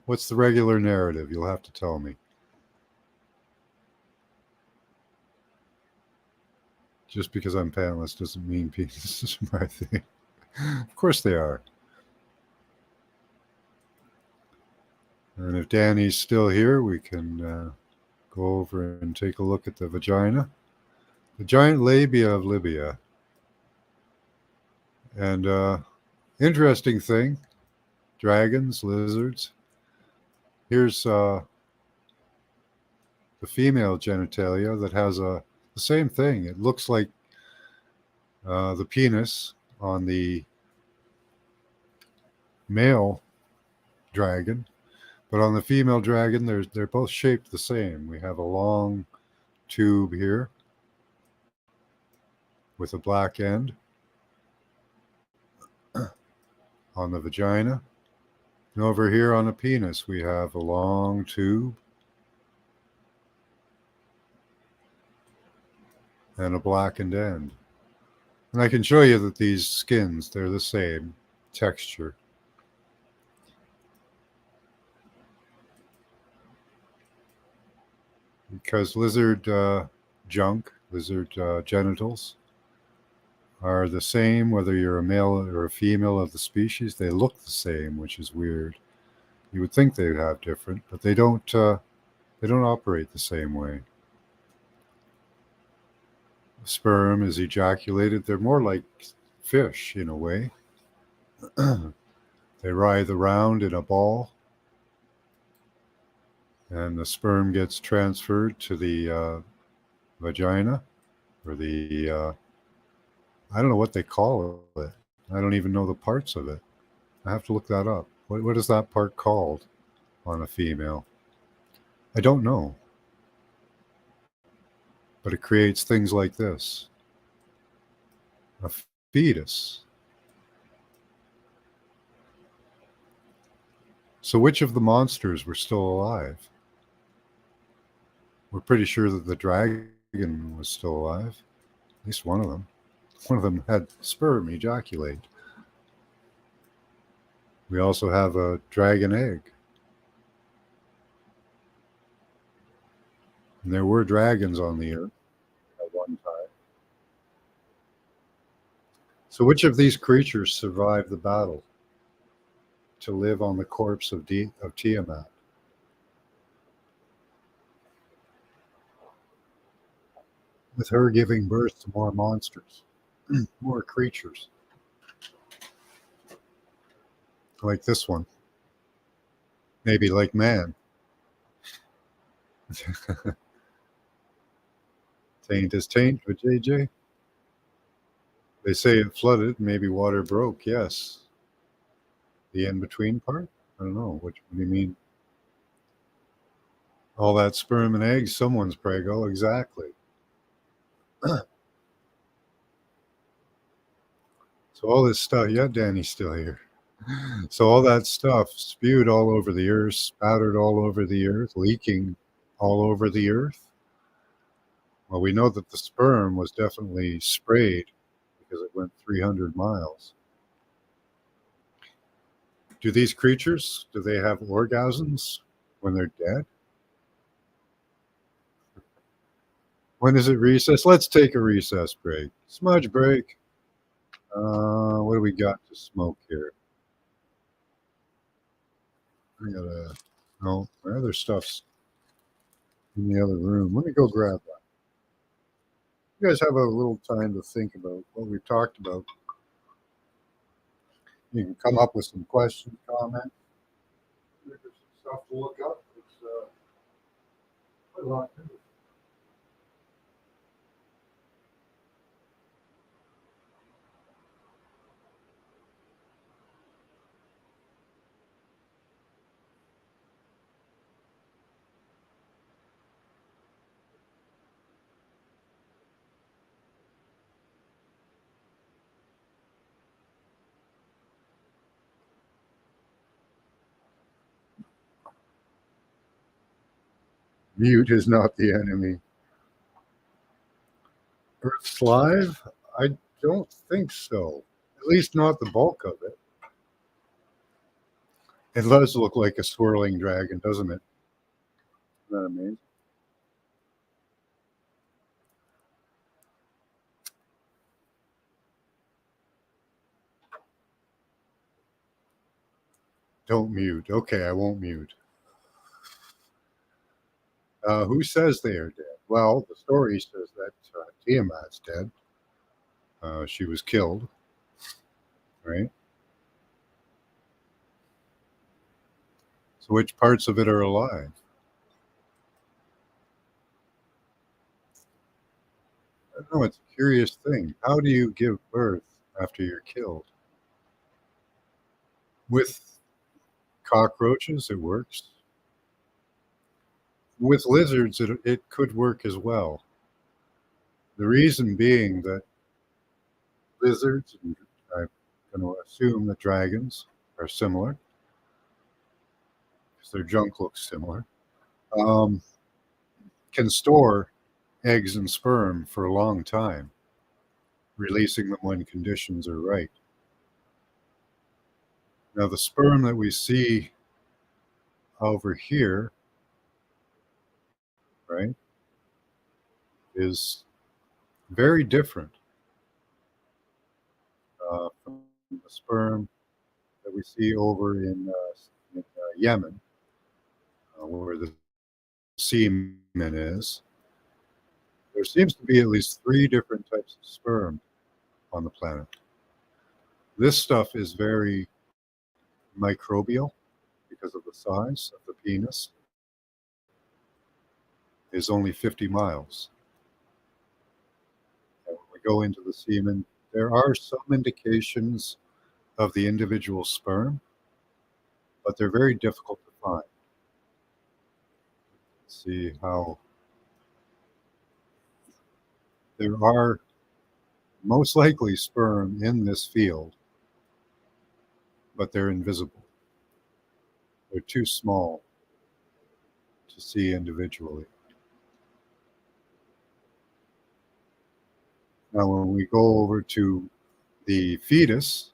What's the regular narrative? You'll have to tell me. Just because I'm panelist doesn't mean penises are my thing. Of course they are. And if Danny's still here, we can go over and take a look at the vagina. The giant labia of Libya. And interesting thing, dragons, lizards. Here's the female genitalia that has the same thing. It looks like the penis on the male dragon, but on the female dragon, they're both shaped the same. We have a long tube here with a black end on the vagina. And over here on the penis, we have a long tube and a blackened end. And I can show you that these skins, they're the same texture. Because lizard junk, lizard genitals are the same whether you're a male or a female of the species. They look the same, which is weird. You would think they'd have different, but they don't operate the same way. Sperm is ejaculated. They're more like fish in a way. They writhe around in a ball, and the sperm gets transferred to the vagina, or the I don't know what they call it. I don't even know the parts of it. I have to look that up. What is that part called on a female? I don't know. But it creates things like this. A fetus. So which of the monsters were still alive? We're pretty sure that the dragon was still alive. At least one of them. One of them had sperm ejaculate. We also have a dragon egg. And there were dragons on the earth at one time. So which of these creatures survived the battle to live on the corpse of Tiamat? With her giving birth to more monsters, more creatures. Like this one. Maybe like man. Taint is taint with JJ. They say it flooded, maybe water broke, yes. The in-between part? I don't know. What do you mean? All that sperm and eggs, someone's prego, exactly. So all this stuff, yeah, Danny's still here. So all that stuff spewed all over the earth, spattered all over the earth, leaking all over the earth. Well, we know that the sperm was definitely sprayed because it went 300 miles. Do these creatures, do they have orgasms when they're dead? When is it recess? Let's take a recess break. Smudge break. What do we got to smoke here? I gotta. No, my other stuff's in the other room. Let me go grab that. You guys have a little time to think about what we've talked about. You can come up with some questions, comments. There's some stuff to look up. It's quite a lot to it. Mute is not the enemy. Earth's live? I don't think so. At least not the bulk of it. It does look like a swirling dragon, doesn't it? Isn't that amazing? Don't mute. Okay, I won't mute. Who says they are dead? Well, the story says that Tiamat's dead. She was killed, right? So which parts of it are alive? I don't know. It's a curious thing. How do you give birth after you're killed? With cockroaches, it works. With lizards, it could work as well. The reason being that lizards, and I'm going to assume that dragons are similar because their junk looks similar, um, can store eggs and sperm for a long time, releasing them when conditions are right. Now, the sperm that we see over here, right, is very different from the sperm that we see over in Yemen, where the semen is. There seems to be at least three different types of sperm on the planet. This stuff is very microbial because of the size of the penis is only 50 miles. And when we go into the semen, there are some indications of the individual sperm, but they're very difficult to find. See how there are most likely sperm in this field, but they're invisible. They're too small to see individually. Now, when we go over to the fetus,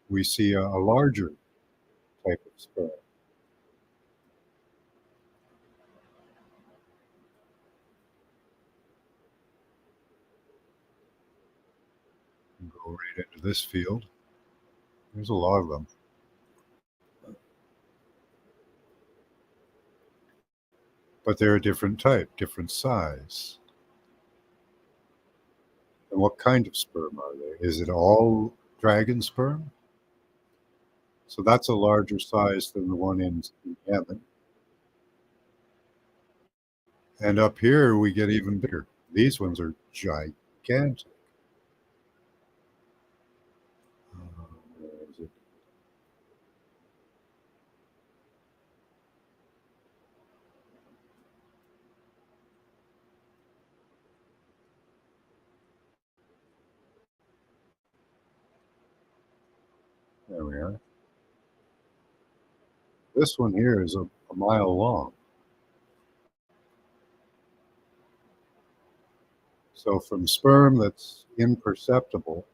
we see a larger type of sperm. We go right into this field. There's a lot of them, but they're a different type, different size. And what kind of sperm are they? Is it all dragon sperm? So that's a larger size than the one in Yemen. And up here, we get even bigger. These ones are gigantic. Where is it? There we are. This one here is a mile long. So from sperm that's imperceptible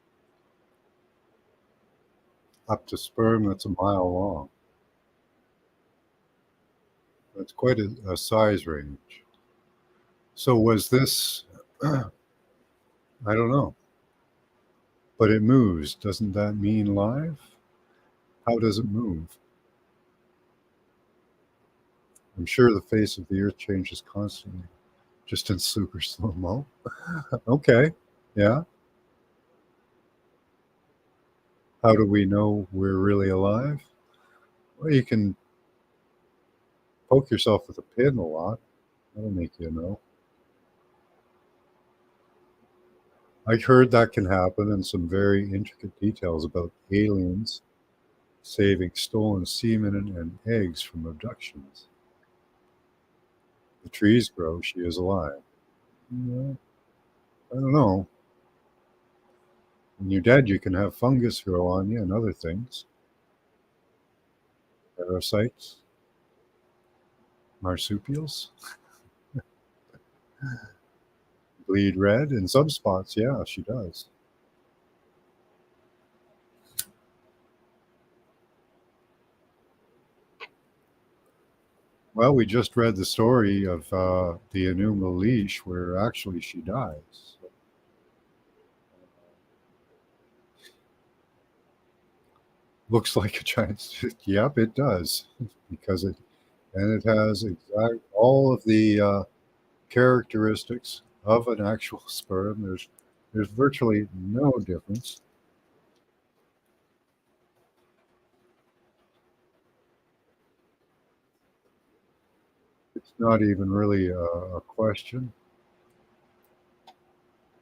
up to sperm that's a mile long. That's quite a size range. So was this, I don't know, but it moves. Doesn't that mean live? How does it move? I'm sure the face of the earth changes constantly, just in super slow mo. Okay. Yeah. How do we know we're really alive? Well, you can poke yourself with a pin a lot. That'll make you know. I heard that can happen, and some very intricate details about aliens saving stolen semen and eggs from abductions. The trees grow, she is alive. Yeah, I don't know. When you're dead, you can have fungus grow on you and other things. Parasites, marsupials, bleed red in some spots. Yeah, she does. Well, we just read the story of the Enuma leash where actually she dies. Looks like a giant. Yep, it does because it has exact all of the characteristics of an actual sperm. There's virtually no difference. It's not even really a question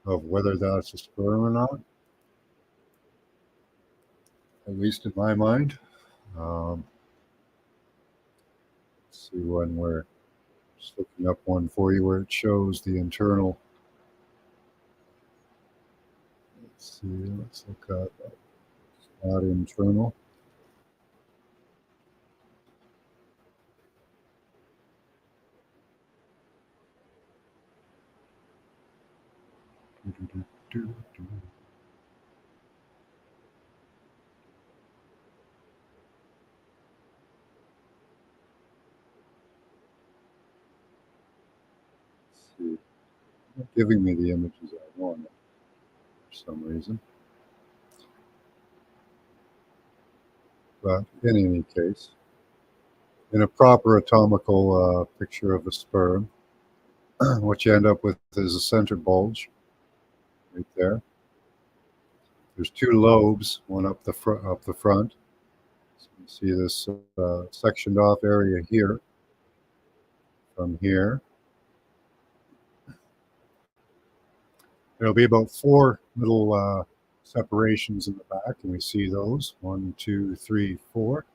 of whether that's a sperm or not, at least in my mind. Let's see when we're just looking up one for you where it shows the internal. Let's see, let's look at not internal. See, not giving me the images I want for some reason. But in any case, in a proper anatomical picture of a sperm, what you end up with is a center bulge right there. There's two lobes, one up the front. So you see this sectioned off area here from here. There'll be about four little separations in the back, and we see those 1, 2, 3, 4.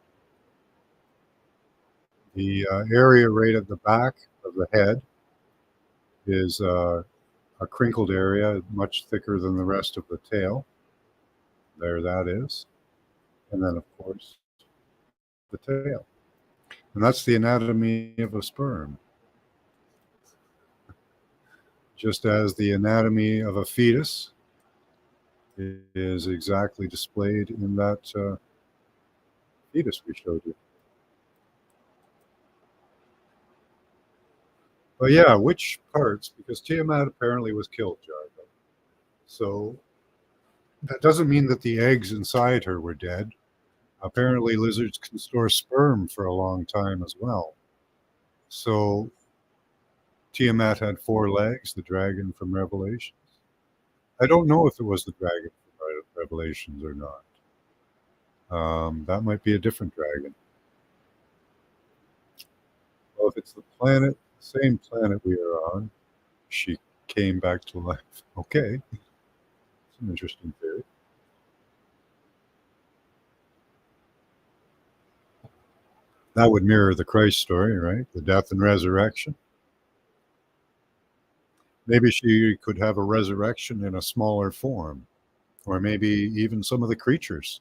The area right at the back of the head is a crinkled area, much thicker than the rest of the tail. There that is. And then, of course, the tail. And that's the anatomy of a sperm. Just as the anatomy of a fetus is exactly displayed in that fetus we showed you. But yeah, which parts? Because Tiamat apparently was killed, Jargo. So that doesn't mean that the eggs inside her were dead. Apparently, lizards can store sperm for a long time as well. So Tiamat had four legs, the dragon from Revelations. I don't know if it was the dragon from Revelations or not. That might be a different dragon. Well, if it's the planet, the same planet we are on, she came back to life. Okay, it's an interesting theory. That would mirror the Christ story, right? The death and resurrection. Maybe she could have a resurrection in a smaller form, or maybe even some of the creatures.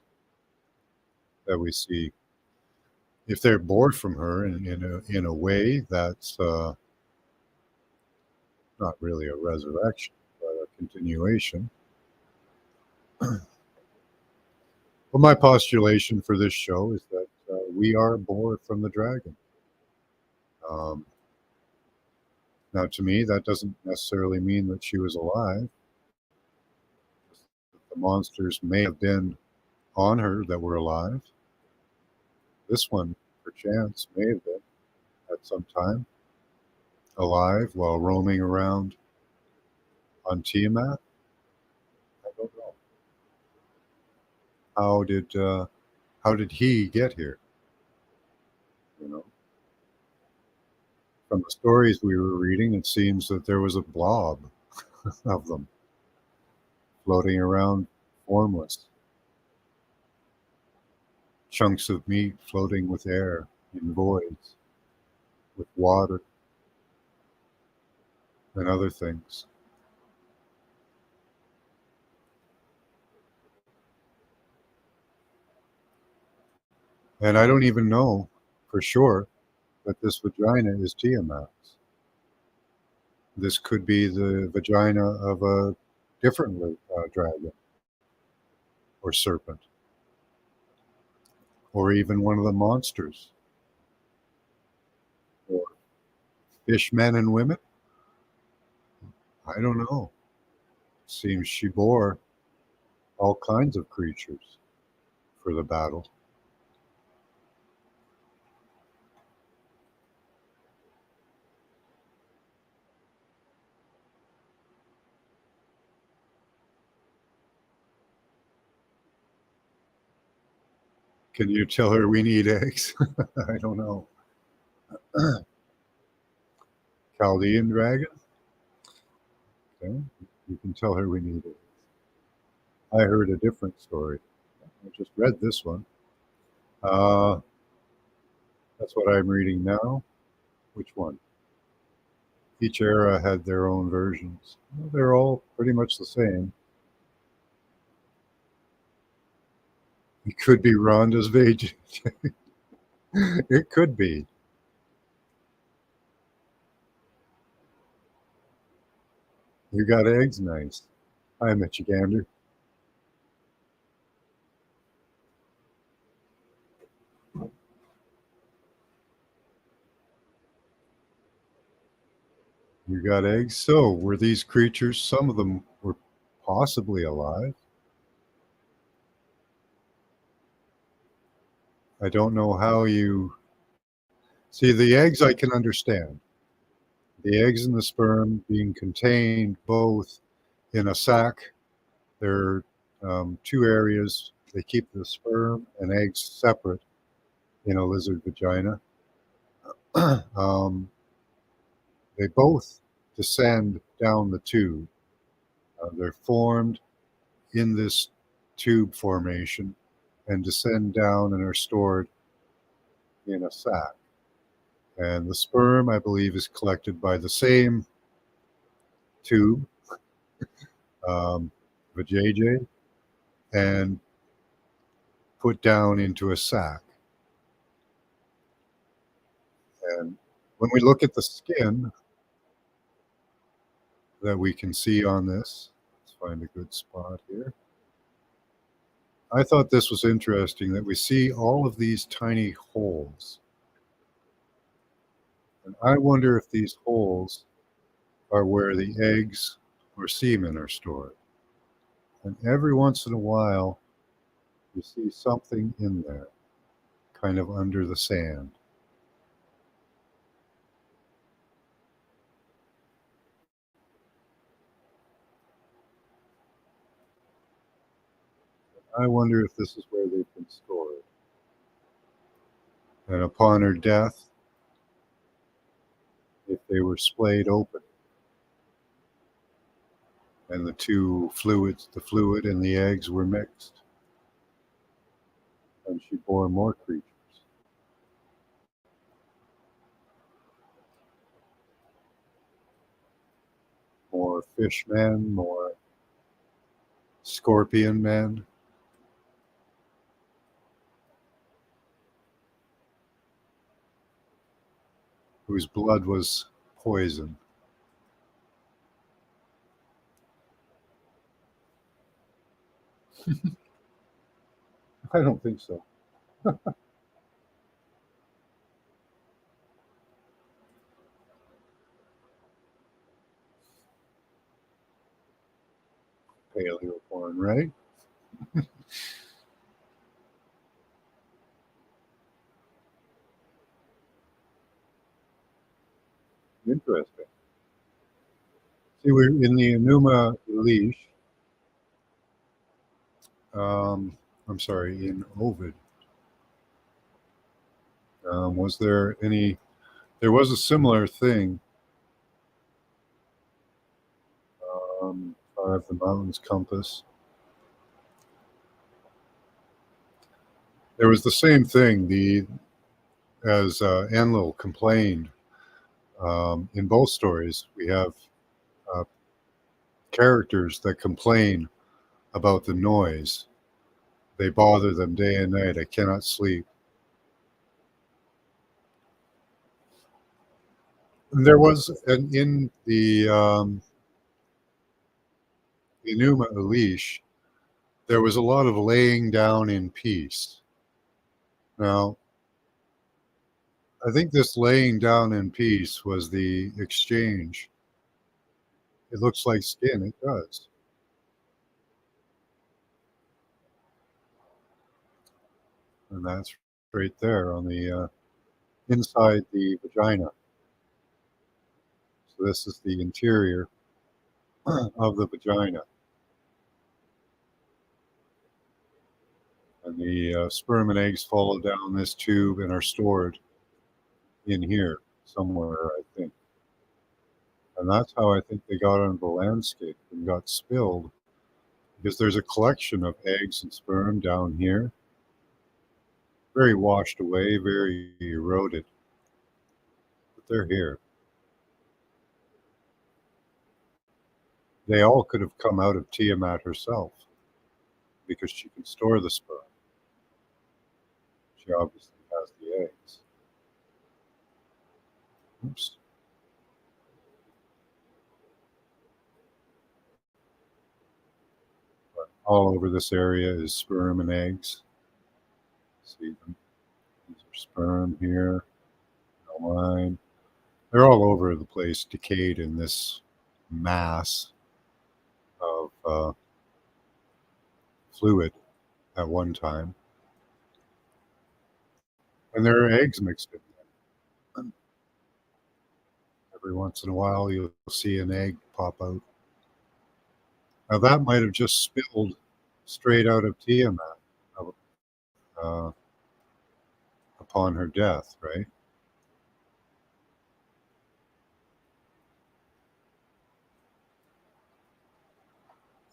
that we see. If they're bored from her in a way that's not really a resurrection, but a continuation. Well, my postulation for this show is that we are born from the dragon. Um, Now, to me, that doesn't necessarily mean that she was alive. The monsters may have been on her that were alive. This one, perchance, may have been at some time alive while roaming around on Tiamat. I don't know. How did how did he get here? You know, from the stories we were reading, it seems that there was a blob of them floating around, formless, chunks of meat floating with air in voids, with water and other things. And I don't even know for sure that this vagina is Tiamat's. This could be the vagina of a different dragon or serpent, or even one of the monsters, or fish men and women. I don't know. Seems she bore all kinds of creatures for the battle. Can you tell her we need eggs? I don't know. Chaldean dragon? Okay. You can tell her we need eggs. I heard a different story. I just read this one. Uh, that's what I'm reading now. Which one? Each era had their own versions. Well, they're all pretty much the same. It could be Rhonda's veg. It could be. You got eggs? Nice. Hi, Michigander. You got eggs? So, were these creatures, some of them were possibly alive? I don't know how you see the eggs, I can understand. The eggs and the sperm being contained both in a sac. They're two areas. They keep the sperm and eggs separate in a lizard vagina. um, they both descend down the tube. They're formed in this tube formation and descend down and are stored in a sac. And the sperm, I believe, is collected by the same tube, vajayjay, and put down into a sac. And when we look at the skin that we can see on this, let's find a good spot here. I thought this was interesting that we see all of these tiny holes. And I wonder if these holes are where the eggs or semen are stored. And every once in a while, you see something in there, kind of under the sand. I wonder if this is where they've been stored. And upon her death, if they were splayed open and the two fluids, the fluid and the eggs were mixed, and she bore more creatures. More fish men, more scorpion men. whose blood was poison. I don't think so. Paleo porn, right? Interesting. See, we're in the Enuma Elish. I'm sorry, in Ovid. Was there any? There was a similar thing. Five the mountains compass. There was the same thing. The as Enlil complained in both stories. We have uh, characters that complain about the noise. They bother them day and night. I cannot sleep. And there was in the Enuma Elish, there was a lot of laying down in peace. Now, I think this laying down in peace was the exchange. It looks like skin. It does. And that's right there on the inside the vagina. So this is the interior of the vagina. And the sperm and eggs follow down this tube and are stored in here somewhere, I think. And that's how I think they got onto the landscape and got spilled because there's a collection of eggs and sperm down here, very washed away, very eroded, but they're here. They all could have come out of Tiamat herself because she can store the sperm. She obviously has the eggs. Oops. But all over this area is sperm and eggs. See them? These are sperm here, no line. They're all over the place, decayed in this mass of fluid at one time. And there are eggs mixed in there. Every once in a while, you'll see an egg pop out. Now, that might have just spilled straight out of Tiamat uh, upon her death, right?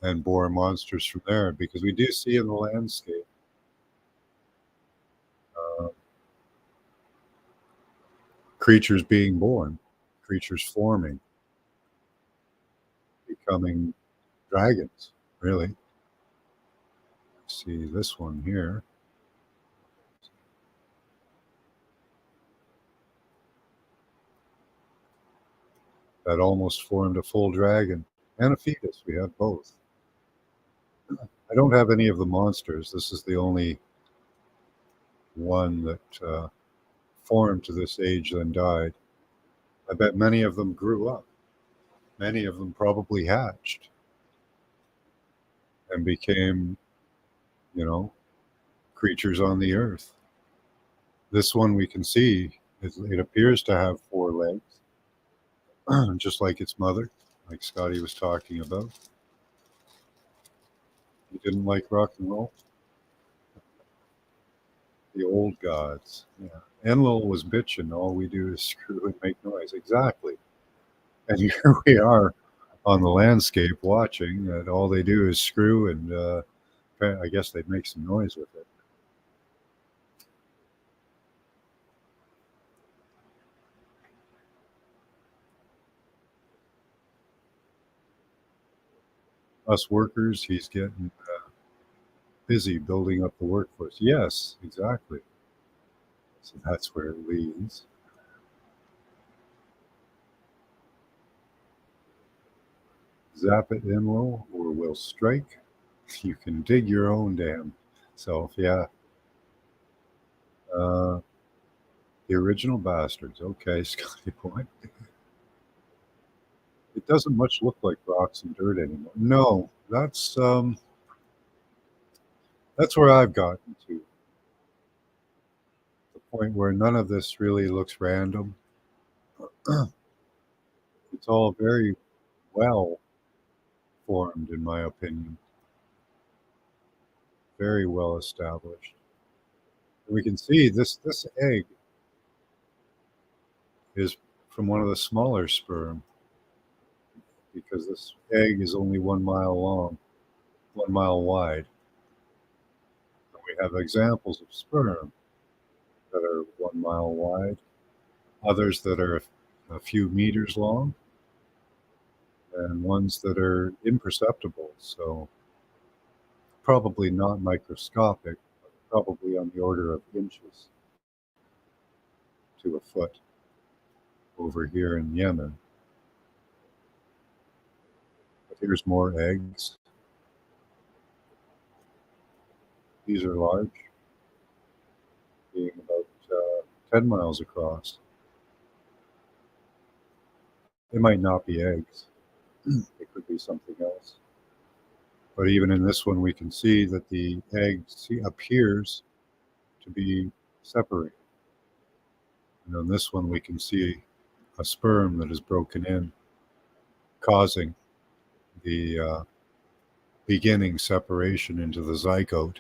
And bore monsters from there because we do see in the landscape uh, creatures being born, creatures forming, becoming dragons, really. See this one here. That almost formed a full dragon and a fetus. We have both. I don't have any of the monsters. This is the only one that formed to this age, then died. I bet many of them grew up. Many of them probably hatched and became, you know, creatures on the earth. This one we can see, it appears to have four legs, just like its mother, like Scotty was talking about. You didn't like rock and roll? The old gods. Yeah. Enlil was bitching. All we do is screw and make noise. Exactly. And here we are on the landscape watching, and all they do is screw and I guess they'd make some noise with it. Us workers, he's getting busy building up the workforce. Yes, exactly. So that's where it leads. Zap it in low or we'll strike. You can dig your own dam. So, yeah, uh, the original bastards. Okay, Scotty Point. It doesn't much look like rocks and dirt anymore. No, that's where I've gotten to the point where none of this really looks random. It's all very well formed, in my opinion, very well established. We can see this egg is from one of the smaller sperm because this egg is only 1 mile long, 1 mile wide. And we have examples of sperm that are 1 mile wide, others that are a few meters long, and ones that are imperceptible. So probably not microscopic, but probably on the order of inches to a foot over here in Yemen. But here's more eggs. These are large, being about 10 miles across. They might not be eggs. It could be something else. But even in this one, we can see that the egg appears to be separated. And on this one, we can see a sperm that is broken in, causing the beginning separation into the zygote.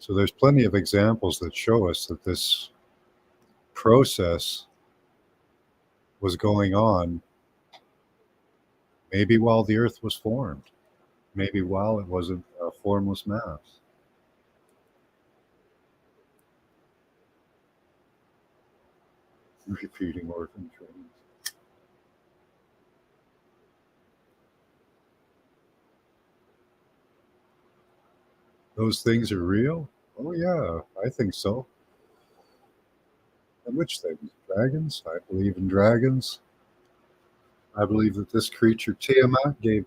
So there's plenty of examples that show us that this process was going on maybe while the earth was formed, maybe while it wasn't a formless mass. Repeating orphan trains. Those things are real? Oh, yeah, I think so. And which things? Dragons? I believe in dragons. I believe that this creature, Tiamat, gave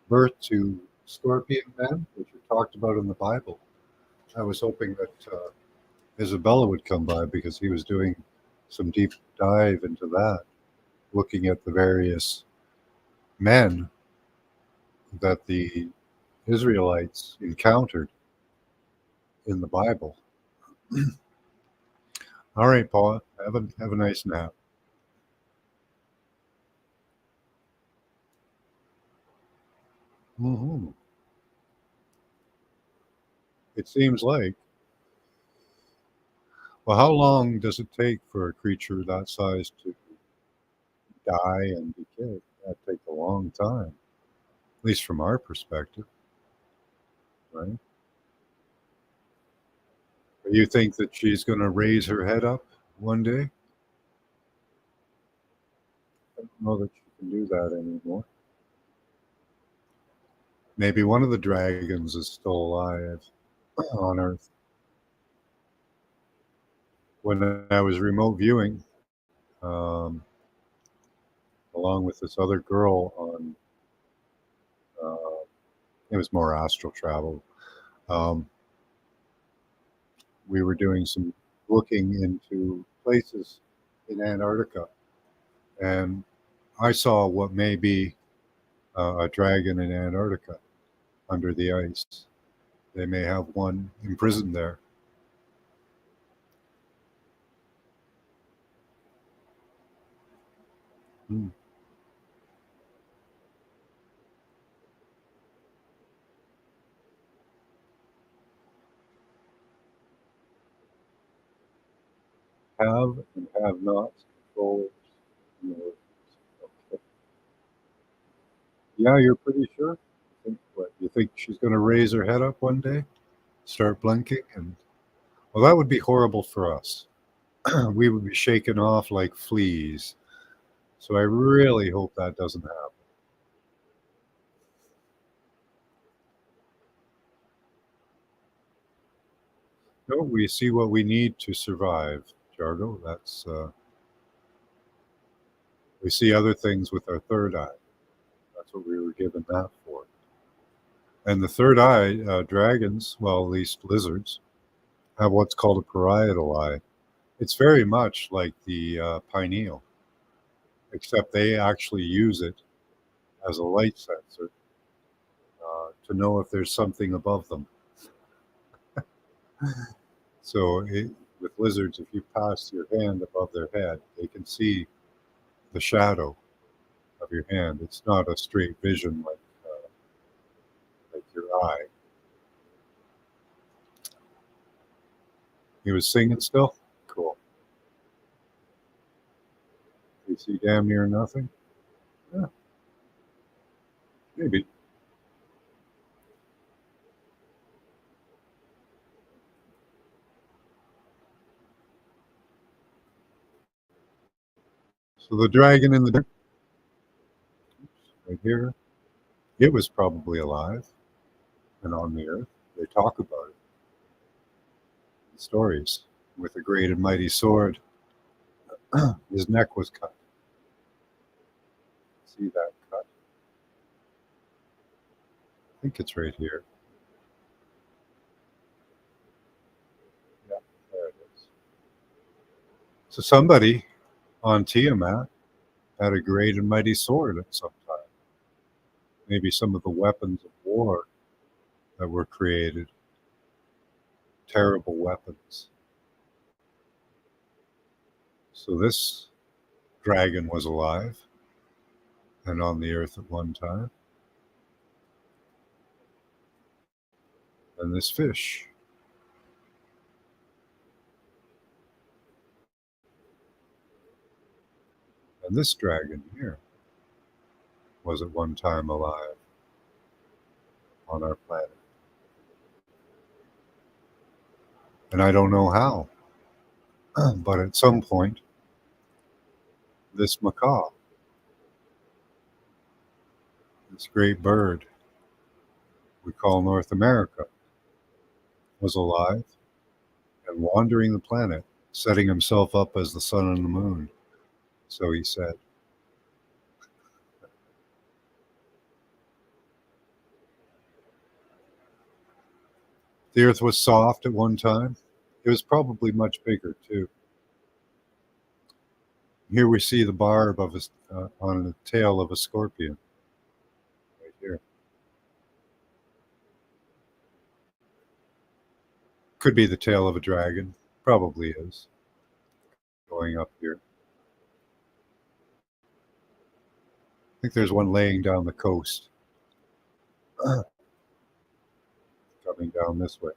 birth to scorpion men, which are talked about in the Bible. I was hoping that Isabella would come by because he was doing some deep dive into that, looking at the various men that the Israelites encountered in the Bible. All right, Paula, have a nice nap. Hmm. It seems like. Well, how long does it take for a creature that size to die and decay? That takes a long time, at least from our perspective, right? You think that she's going to raise her head up one day? I don't know that she can do that anymore. Maybe one of the dragons is still alive on Earth. When I was remote viewing, um, along with this other girl on, it was more astral travel. Um, we were doing some looking into places in Antarctica, and I saw what may be a dragon in Antarctica under the ice. They may have one imprisoned there. Hmm. Have and have not controls. You know, okay. Yeah, you're pretty sure. You think she's going to raise her head up one day, start blinking, and well, that would be horrible for us. We would be shaken off like fleas. So I really hope that doesn't happen. No, we see what we need to survive, Jargo. That's We see other things with our third eye. That's what we were given that for. And the third eye, dragons, well, at least lizards, have what's called a parietal eye. It's very much like the pineal, except they actually use it as a light sensor to know if there's something above them. So with lizards, if you pass your hand above their head, they can see the shadow of your hand. It's not a straight vision like your eye. He was singing still? Cool. You see damn near nothing? Yeah, maybe. So the dragon in the dirt, right here, it was probably alive and on the earth. They talk about it in stories. With a great and mighty sword, his neck was cut. See that cut? I think it's right here. Yeah, there it is. So somebody on Tiamat had a great and mighty sword at some time. Maybe some of the weapons of war that were created, terrible weapons. So this dragon was alive and on the earth at one time. And this fish. And this dragon here was at one time alive on our planet. And I don't know how, but at some point, this macaw, this great bird we call North America, was alive and wandering the planet, setting himself up as the sun and the moon. So he said. The earth was soft at one time. It was probably much bigger too. Here we see the barb of on the tail of a scorpion, right here. Could be the tail of a dragon. Probably is. Going up here. I think there's one laying down the coast. Coming down this way.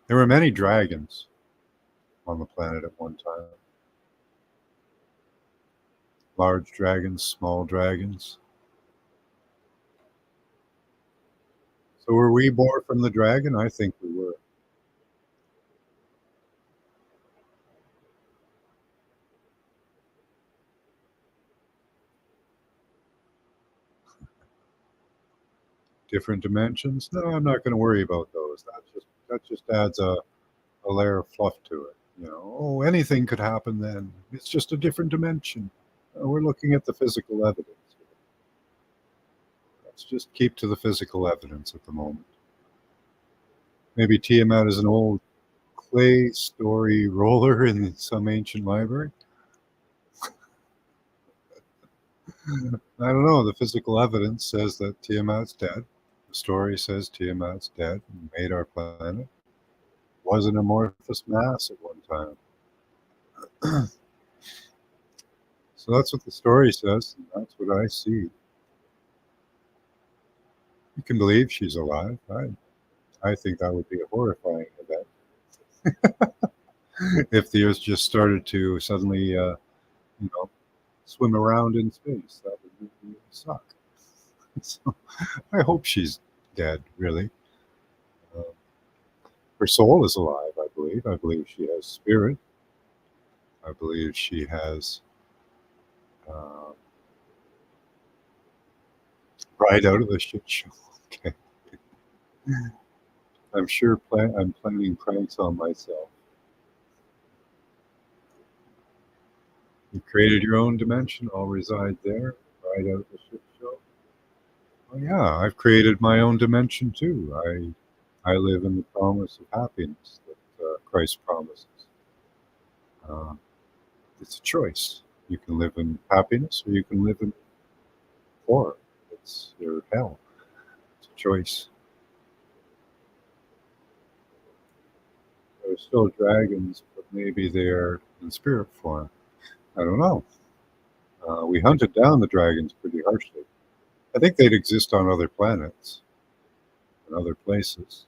There were many dragons on the planet at one time. Large dragons, small dragons. So were we born from the dragon? I think we were. Different dimensions? No, I'm not going to worry about those. That just adds a layer of fluff to it. You know, oh, anything could happen then. It's just a different dimension. We're looking at the physical evidence. Let's just keep to the physical evidence at the moment. Maybe Tiamat is an old clay story roller in some ancient library. I don't know. The physical evidence says that Tiamat's dead. The story says Tiamat's dead and made our planet. Was an amorphous mass at one time. So that's what the story says, and that's what I see. You can believe she's alive. I think that would be a horrifying event if the Earth just started to suddenly, you know, swim around in space. That would really suck. So I hope she's dead. Really, uh, her soul is alive. I believe. I believe she has spirit. I believe she has uh, right out of the shit show. Okay, I'm sure. I'm planning pranks on myself. You created your own dimension. I'll reside there. Ride out the ship show. Oh yeah, I've created my own dimension too. I live in the promise of happiness that Christ promises. Uh, it's a choice. You can live in happiness, or you can live in horror. It's your hell. It's a choice. There are still dragons, but maybe they're in spirit form. I don't know. We hunted down the dragons pretty harshly. I think they'd exist on other planets and other places.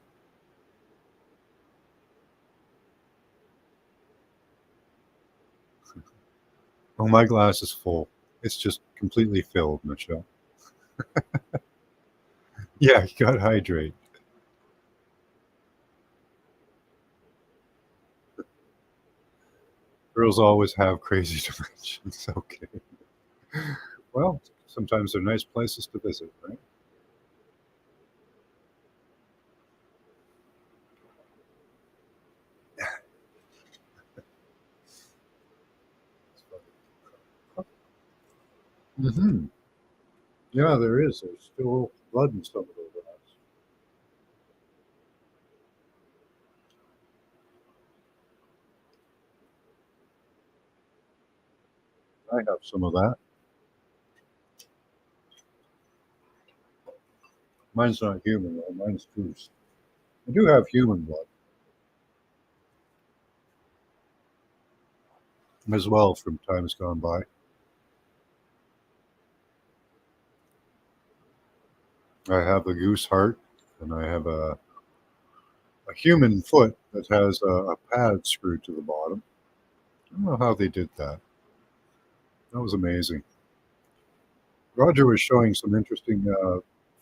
Oh, my glass is full. It's just completely filled, Michelle. Yeah, you got to hydrate. Girls always have crazy dimensions. Okay. Well, sometimes they're nice places to visit, right? Hmm. Yeah, there is. There's still blood in some of those rocks. I have some of that. Mine's not human, though. Mine's goose. I do have human blood as well from times gone by. I have a goose heart, and I have a human foot that has a pad screwed to the bottom. I don't know how they did that. That was amazing. Roger was showing some interesting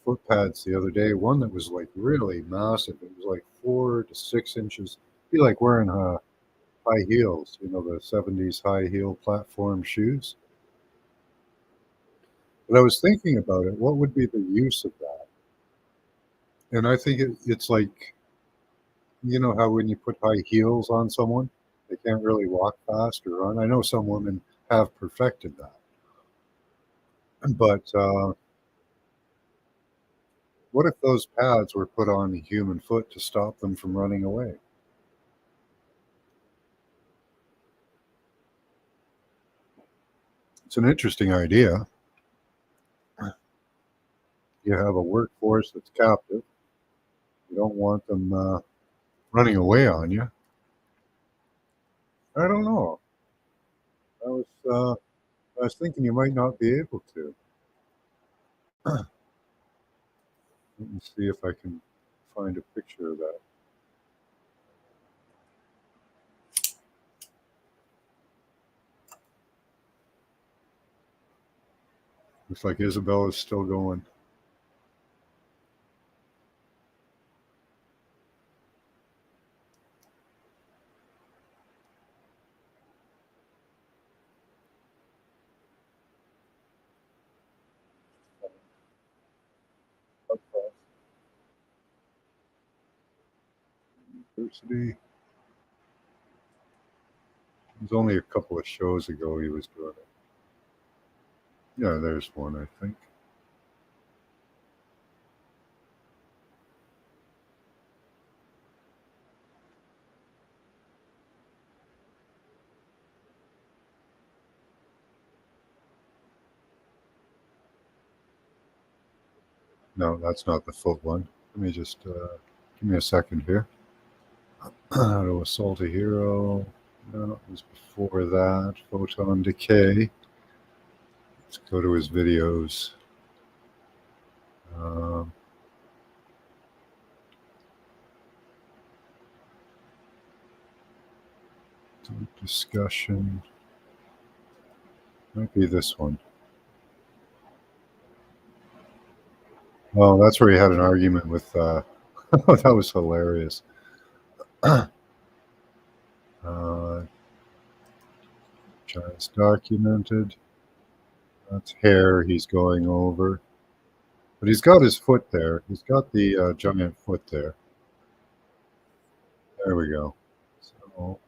foot pads the other day. One that was like really massive. It was like 4 to 6 inches. Be like wearing high heels, the '70s high heel platform shoes. But I was thinking about it. What would be the use of that? And I think it's like, how when you put high heels on someone, they can't really walk fast or run. I know some women have perfected that. But what if those pads were put on the human foot to stop them from running away? It's an interesting idea. You have a workforce that's captive. You don't want them running away on you. I don't know. I was uh, I was thinking you might not be able to. Let me see if I can find a picture of that. Looks like Isabella's still going. University. It was only a couple of shows ago he was doing it. Yeah, there's one, I think. No, that's not the foot one. Let me just give me a second here. How to assault a hero. No, it was before that. Photon decay. Let's go to his videos. Um, discussion. Might be this one. Oh, that's where he had an argument with. That was hilarious. Giants documented. That's hair he's going over. But he's got his foot there. He's got the giant foot there. There we go. So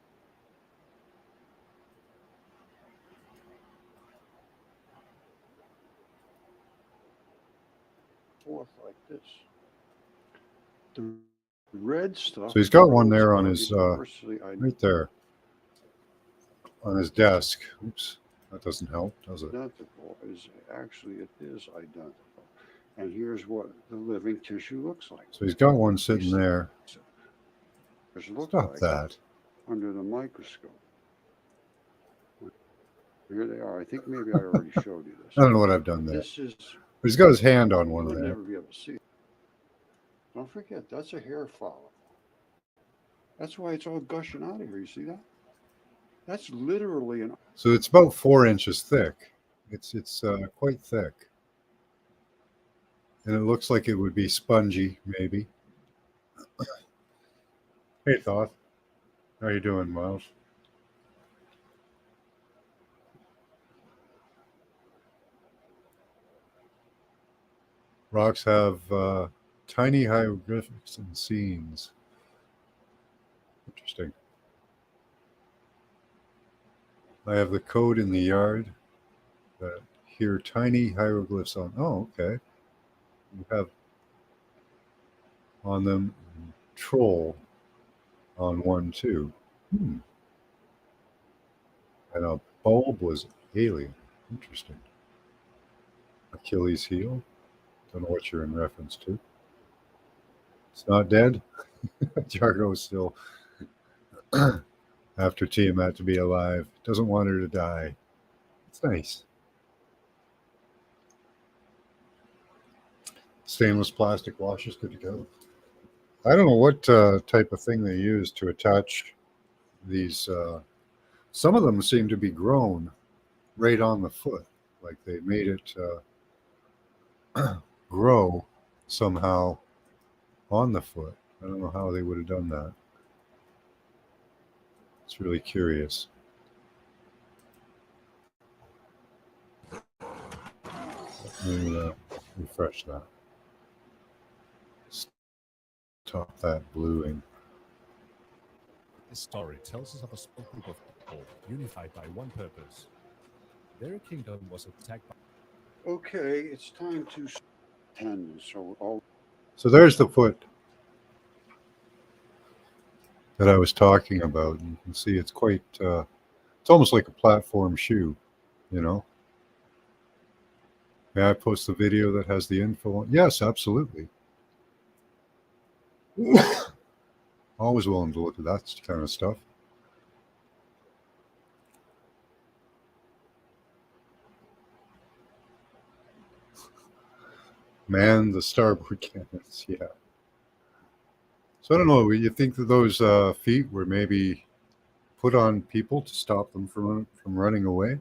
forth like this. The red stuff So he's got one grows there on are his, universally right there, on his desk. Oops, that doesn't help, does it? identical. Is actually it is identical. And here's what the living tissue looks like. So he's got one sitting These there. look Stop like that. under the microscope. Here they are. I think maybe I already showed you this. I don't know what I've done there. This is, But he's got his hand on you one would there. never be able to see it. Don't forget, that's a hair follicle. That's why it's all gushing out of here. You see that? That's literally an. So it's about 4 inches thick. It's quite thick. And it looks like it would be spongy, maybe. Hey, Thoth. How you doing, Miles? Rocks have tiny hieroglyphics and scenes. Interesting. I have the code in the yard that hear tiny hieroglyphs on. Oh, okay. You have on them troll on one too. Hmm. And a bulb was alien. Interesting. Achilles heel. Don't know what you're in reference to. It's not dead. Jargo's still after Tiamat to be alive. Doesn't want her to die. It's nice. Stainless plastic washers, good to go. I don't know what type of thing they use to attach these. Some of them seem to be grown right on the foot, like they made it grow somehow on the foot. I don't know how they would have done that. It's really curious. Let me refresh that. Stop that bluing. This story tells us of a small group of people unified by one purpose. Their kingdom was attacked by. Okay, it's time to tend. So there's the foot that I was talking about. You can see it's quite. It's almost like a platform shoe, you know. May I post the video that has the info on? Yes, absolutely. Always willing to look at that kind of stuff. Man, the starboard cannons, yeah. So I don't know. You think that those feet were maybe put on people to stop them from running away?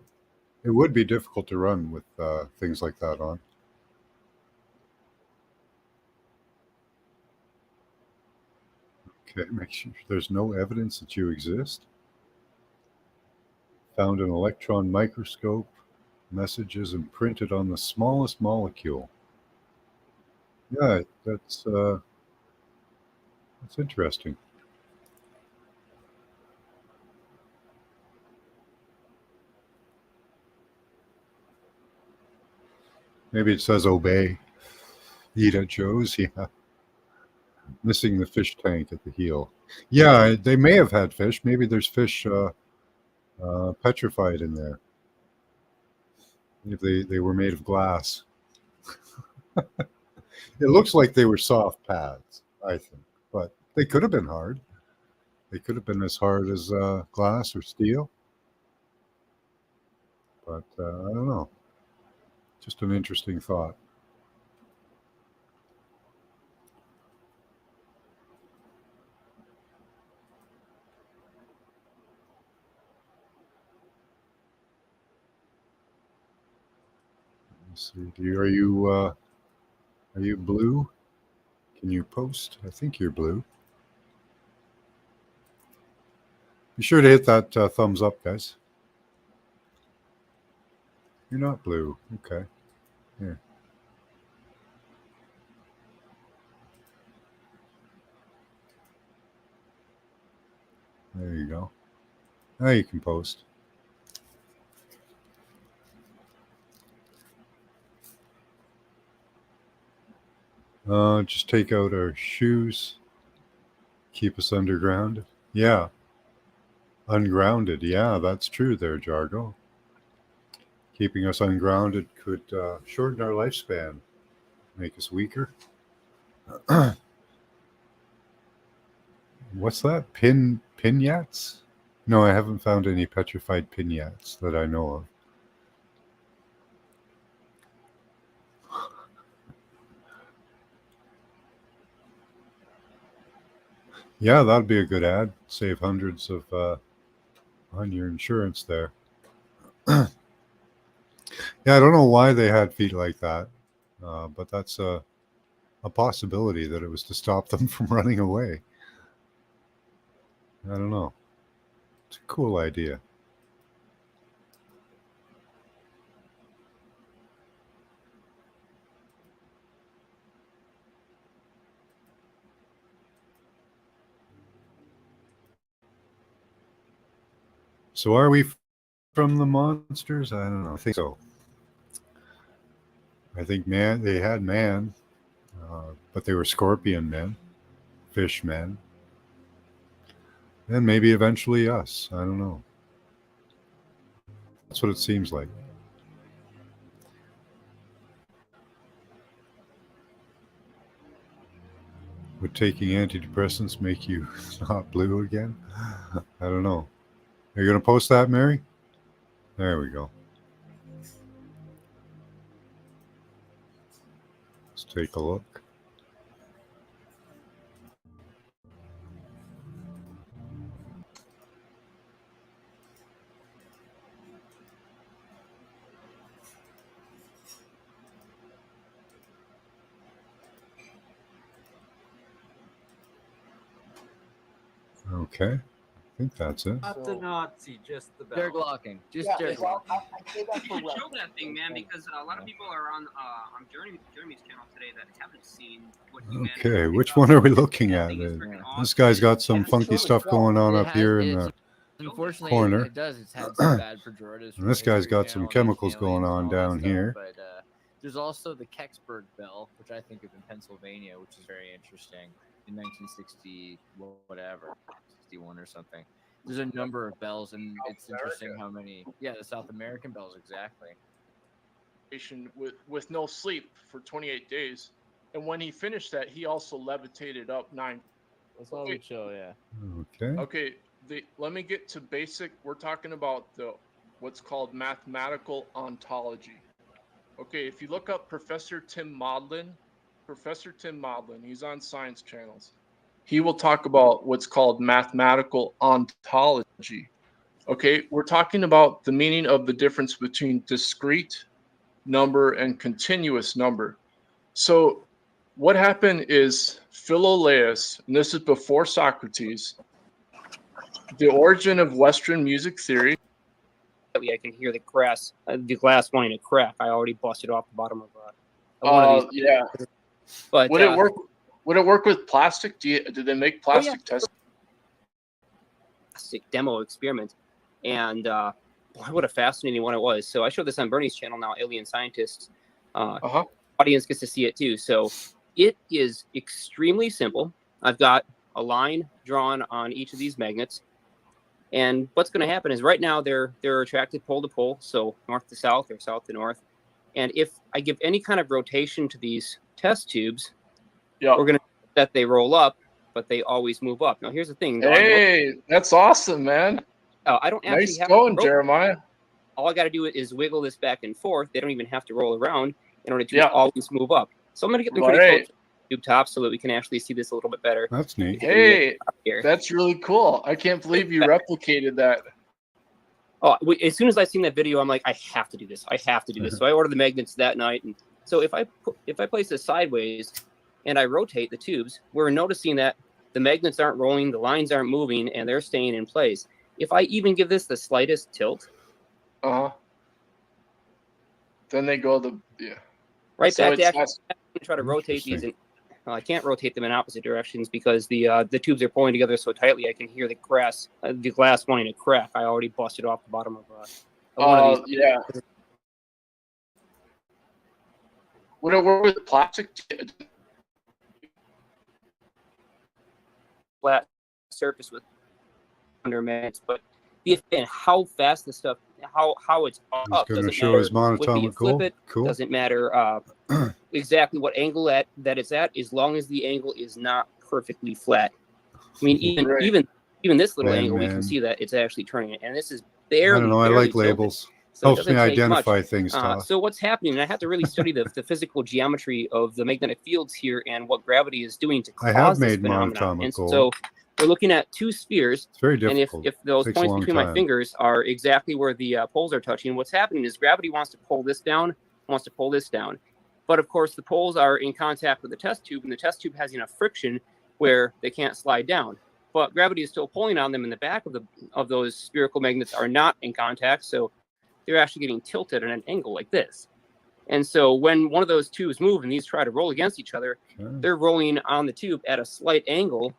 It would be difficult to run with things like that on. Okay, make sure there's no evidence that you exist. Found an electron microscope, messages imprinted on the smallest molecule. Yeah, that's interesting. Maybe it says obey. Eat at Joe's. Yeah. Missing the fish tank at the heel. Yeah, they may have had fish. Maybe there's fish petrified in there. If they were made of glass. It looks like they were soft pads, I think, but they could have been hard. They could have been as hard as glass or steel, but I don't know. Just an interesting thought. Let's see. Are you blue? Can you post? I think you're blue. Be sure to hit that thumbs up, guys. You're not blue. Okay. Here. There you go. Now you can post. Just take out our shoes, keep us underground. Yeah, ungrounded. Yeah, that's true there, Jargo. Keeping us ungrounded could shorten our lifespan, make us weaker. What's that? Pinyats? No, I haven't found any petrified pinyats that I know of. Yeah, that'd be a good ad. Save hundreds of on your insurance there. Yeah, I don't know why they had feet like that, but that's a possibility that it was to stop them from running away. I don't know. It's a cool idea. So, are we from the monsters? I don't know. I think so. I think man, they had man, but they were scorpion men, fish men, and maybe eventually us. I don't know. That's what it seems like. Would taking antidepressants make you not blue again? I don't know. Are you going to post that, Mary? There we go. Let's take a look. Okay, I think that's it. Not the Nazi, just the Derek bell. locking. Just Yeah, Derek well, locking. I say that You for should show reference. that thing, man, because a lot of people are on Jeremy's channel today that haven't seen what you managed to Okay, pick which up. one are we That looking at? thing is freaking awesome. This guy's got some Yeah, funky show stuff the going on It up has- here in it's- the Unfortunately, corner. it does. It's had some bad pejorative. And this guy's got some chemicals going on down here. But there's also the Kecksburg Bell, which I think of in Pennsylvania, which is very interesting. In 1960, whatever, 61 or something. There's a number of bells, and it's interesting how many. Yeah, the South American bells, exactly. With no sleep for 28 days, and when he finished that, he also levitated up 9. That's all we show. Yeah. Okay. Okay, let me get to basic. We're talking about what's called mathematical ontology. Okay, if you look up Professor Tim Maudlin, he's on science channels. He will talk about what's called mathematical ontology. Okay, we're talking about the meaning of the difference between discrete number and continuous number. So what happened is Philolaus, and this is before Socrates, the origin of Western music theory. I can hear the glass wanting to crack. I already busted off the bottom of one of these. Yeah. But Would it work? Would it work with plastic? Did they make plastic tests? Plastic demo experiment, and boy, what a fascinating one it was. So I showed this on Bernie's channel now, Alien Scientists. Audience gets to see it too. So it is extremely simple. I've got a line drawn on each of these magnets. And what's going to happen is right now they're attracted pole to pole, so north to south or south to north. And if I give any kind of rotation to these test tubes, we're going to that they roll up, but they always move up. Now here's the thing. Hey, that's awesome, man. I don't actually nice have going, Jeremiah. All I got to do is wiggle this back and forth. They don't even have to roll around in order to always move up. So I'm going to get them pretty close to the tube top so that we can actually see this a little bit better. That's neat. Hey, that's really cool. I can't believe you replicated that. Oh, as soon as I seen that video, I'm like, I have to do this. So I ordered the magnets that night, and so if I place this sideways and I rotate the tubes, we're noticing that the magnets aren't rolling, the lines aren't moving, and they're staying in place. If I even give this the slightest tilt, then they go right back to actually try to rotate these. And I can't rotate them in opposite directions because the tubes are pulling together so tightly. I can hear the glass wanting to crack. I already busted off the bottom of one of these. Yeah. Would it work with plastic? flat surface with under magnets, but and how fast the stuff, how it's He's up going to doesn't show matter. his Whether you monatomic flip goal. it, Cool. doesn't matter exactly what angle that it's at, as long as the angle is not perfectly flat. I mean, even this little angle, we can see that it's actually turning it, and this is barely. I don't know. I like tilted. labels. So Helps me identify things, Todd. so what's happening, and I have to really study the physical geometry of the magnetic fields here and what gravity is doing to cause this phenomenon. And so we're looking at two spheres. It's very difficult. And if those points between my fingers are exactly where the poles are touching, what's happening is gravity wants to pull this down, wants to pull this down. But of course, the poles are in contact with the test tube, and the test tube has enough friction where they can't slide down. But gravity is still pulling on them, and the back of those spherical magnets are not in contact, so they're actually getting tilted at an angle like this. And so when one of those tubes move and these try to roll against each other, they're rolling on the tube at a slight angle.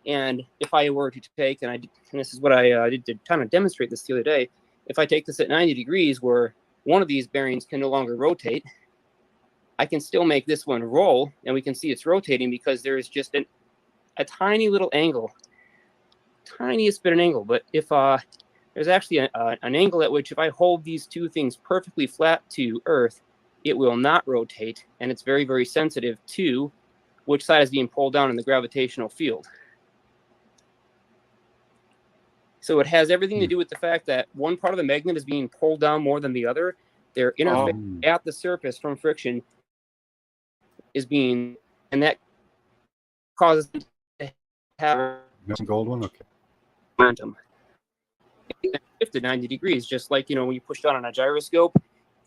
And if I were to take, and this is what I did to kind of demonstrate this the other day, if I take this at 90 degrees where one of these bearings can no longer rotate, I can still make this one roll, and we can see it's rotating because there is just a tiny little angle, tiniest bit of an angle. But if there's actually an angle at which if I hold these two things perfectly flat to Earth, it will not rotate, and it's very, very sensitive to which side is being pulled down in the gravitational field. So it has everything to do with the fact that one part of the magnet is being pulled down more than the other. Their interface at the surface from friction is being, and that causes them to have some gold one. Okay. Momentum. Shifted 90 degrees, just like when you push down on a gyroscope,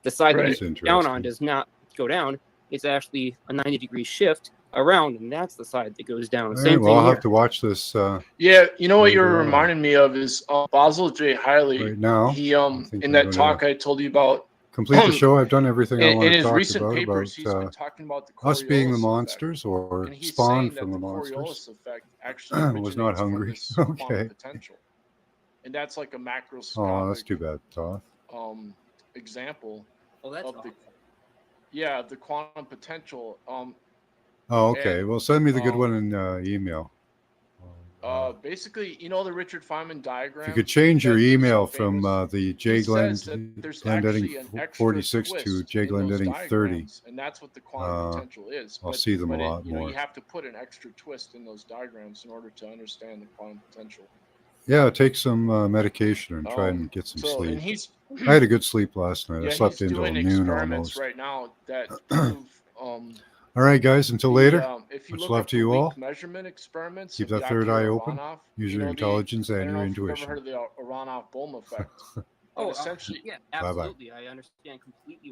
the side that you down on does not go down. It's actually a 90-degree shift around, and that's the side that goes down. Same thing. Well, I'll have to watch this. Yeah, what you're reminding me of is Basil J. Hiley. Right now, he in that talk I told you about. Complete the show. I've done everything I want to talk recent about. Papers, he's been talking about the us being the Coriolis monsters, or spawned from the monsters. Effect actually was not hungry. Okay. Potential. And that's like a macroscopic. Oh, that's too bad, Toth. Example of the quantum potential. Oh, okay. Well, send me the good one in email. Basically, the Richard Feynman diagram. If you could change your email from the J. Glendetting 46 to J. Glendetting 30. And that's what the quantum potential is. I'll see them a lot more. You have to put an extra twist in those diagrams in order to understand the quantum potential. Yeah, take some medication and try and get some sleep. I had a good sleep last night. I slept until noon almost. Right now that prove, all right, guys. Until later. Much love to you all. Measurement experiments. Keep that third eye open. Use your intelligence and your intuition. I've never heard of the Aronoff-Bohm effect. Essentially, yeah, absolutely. I understand completely.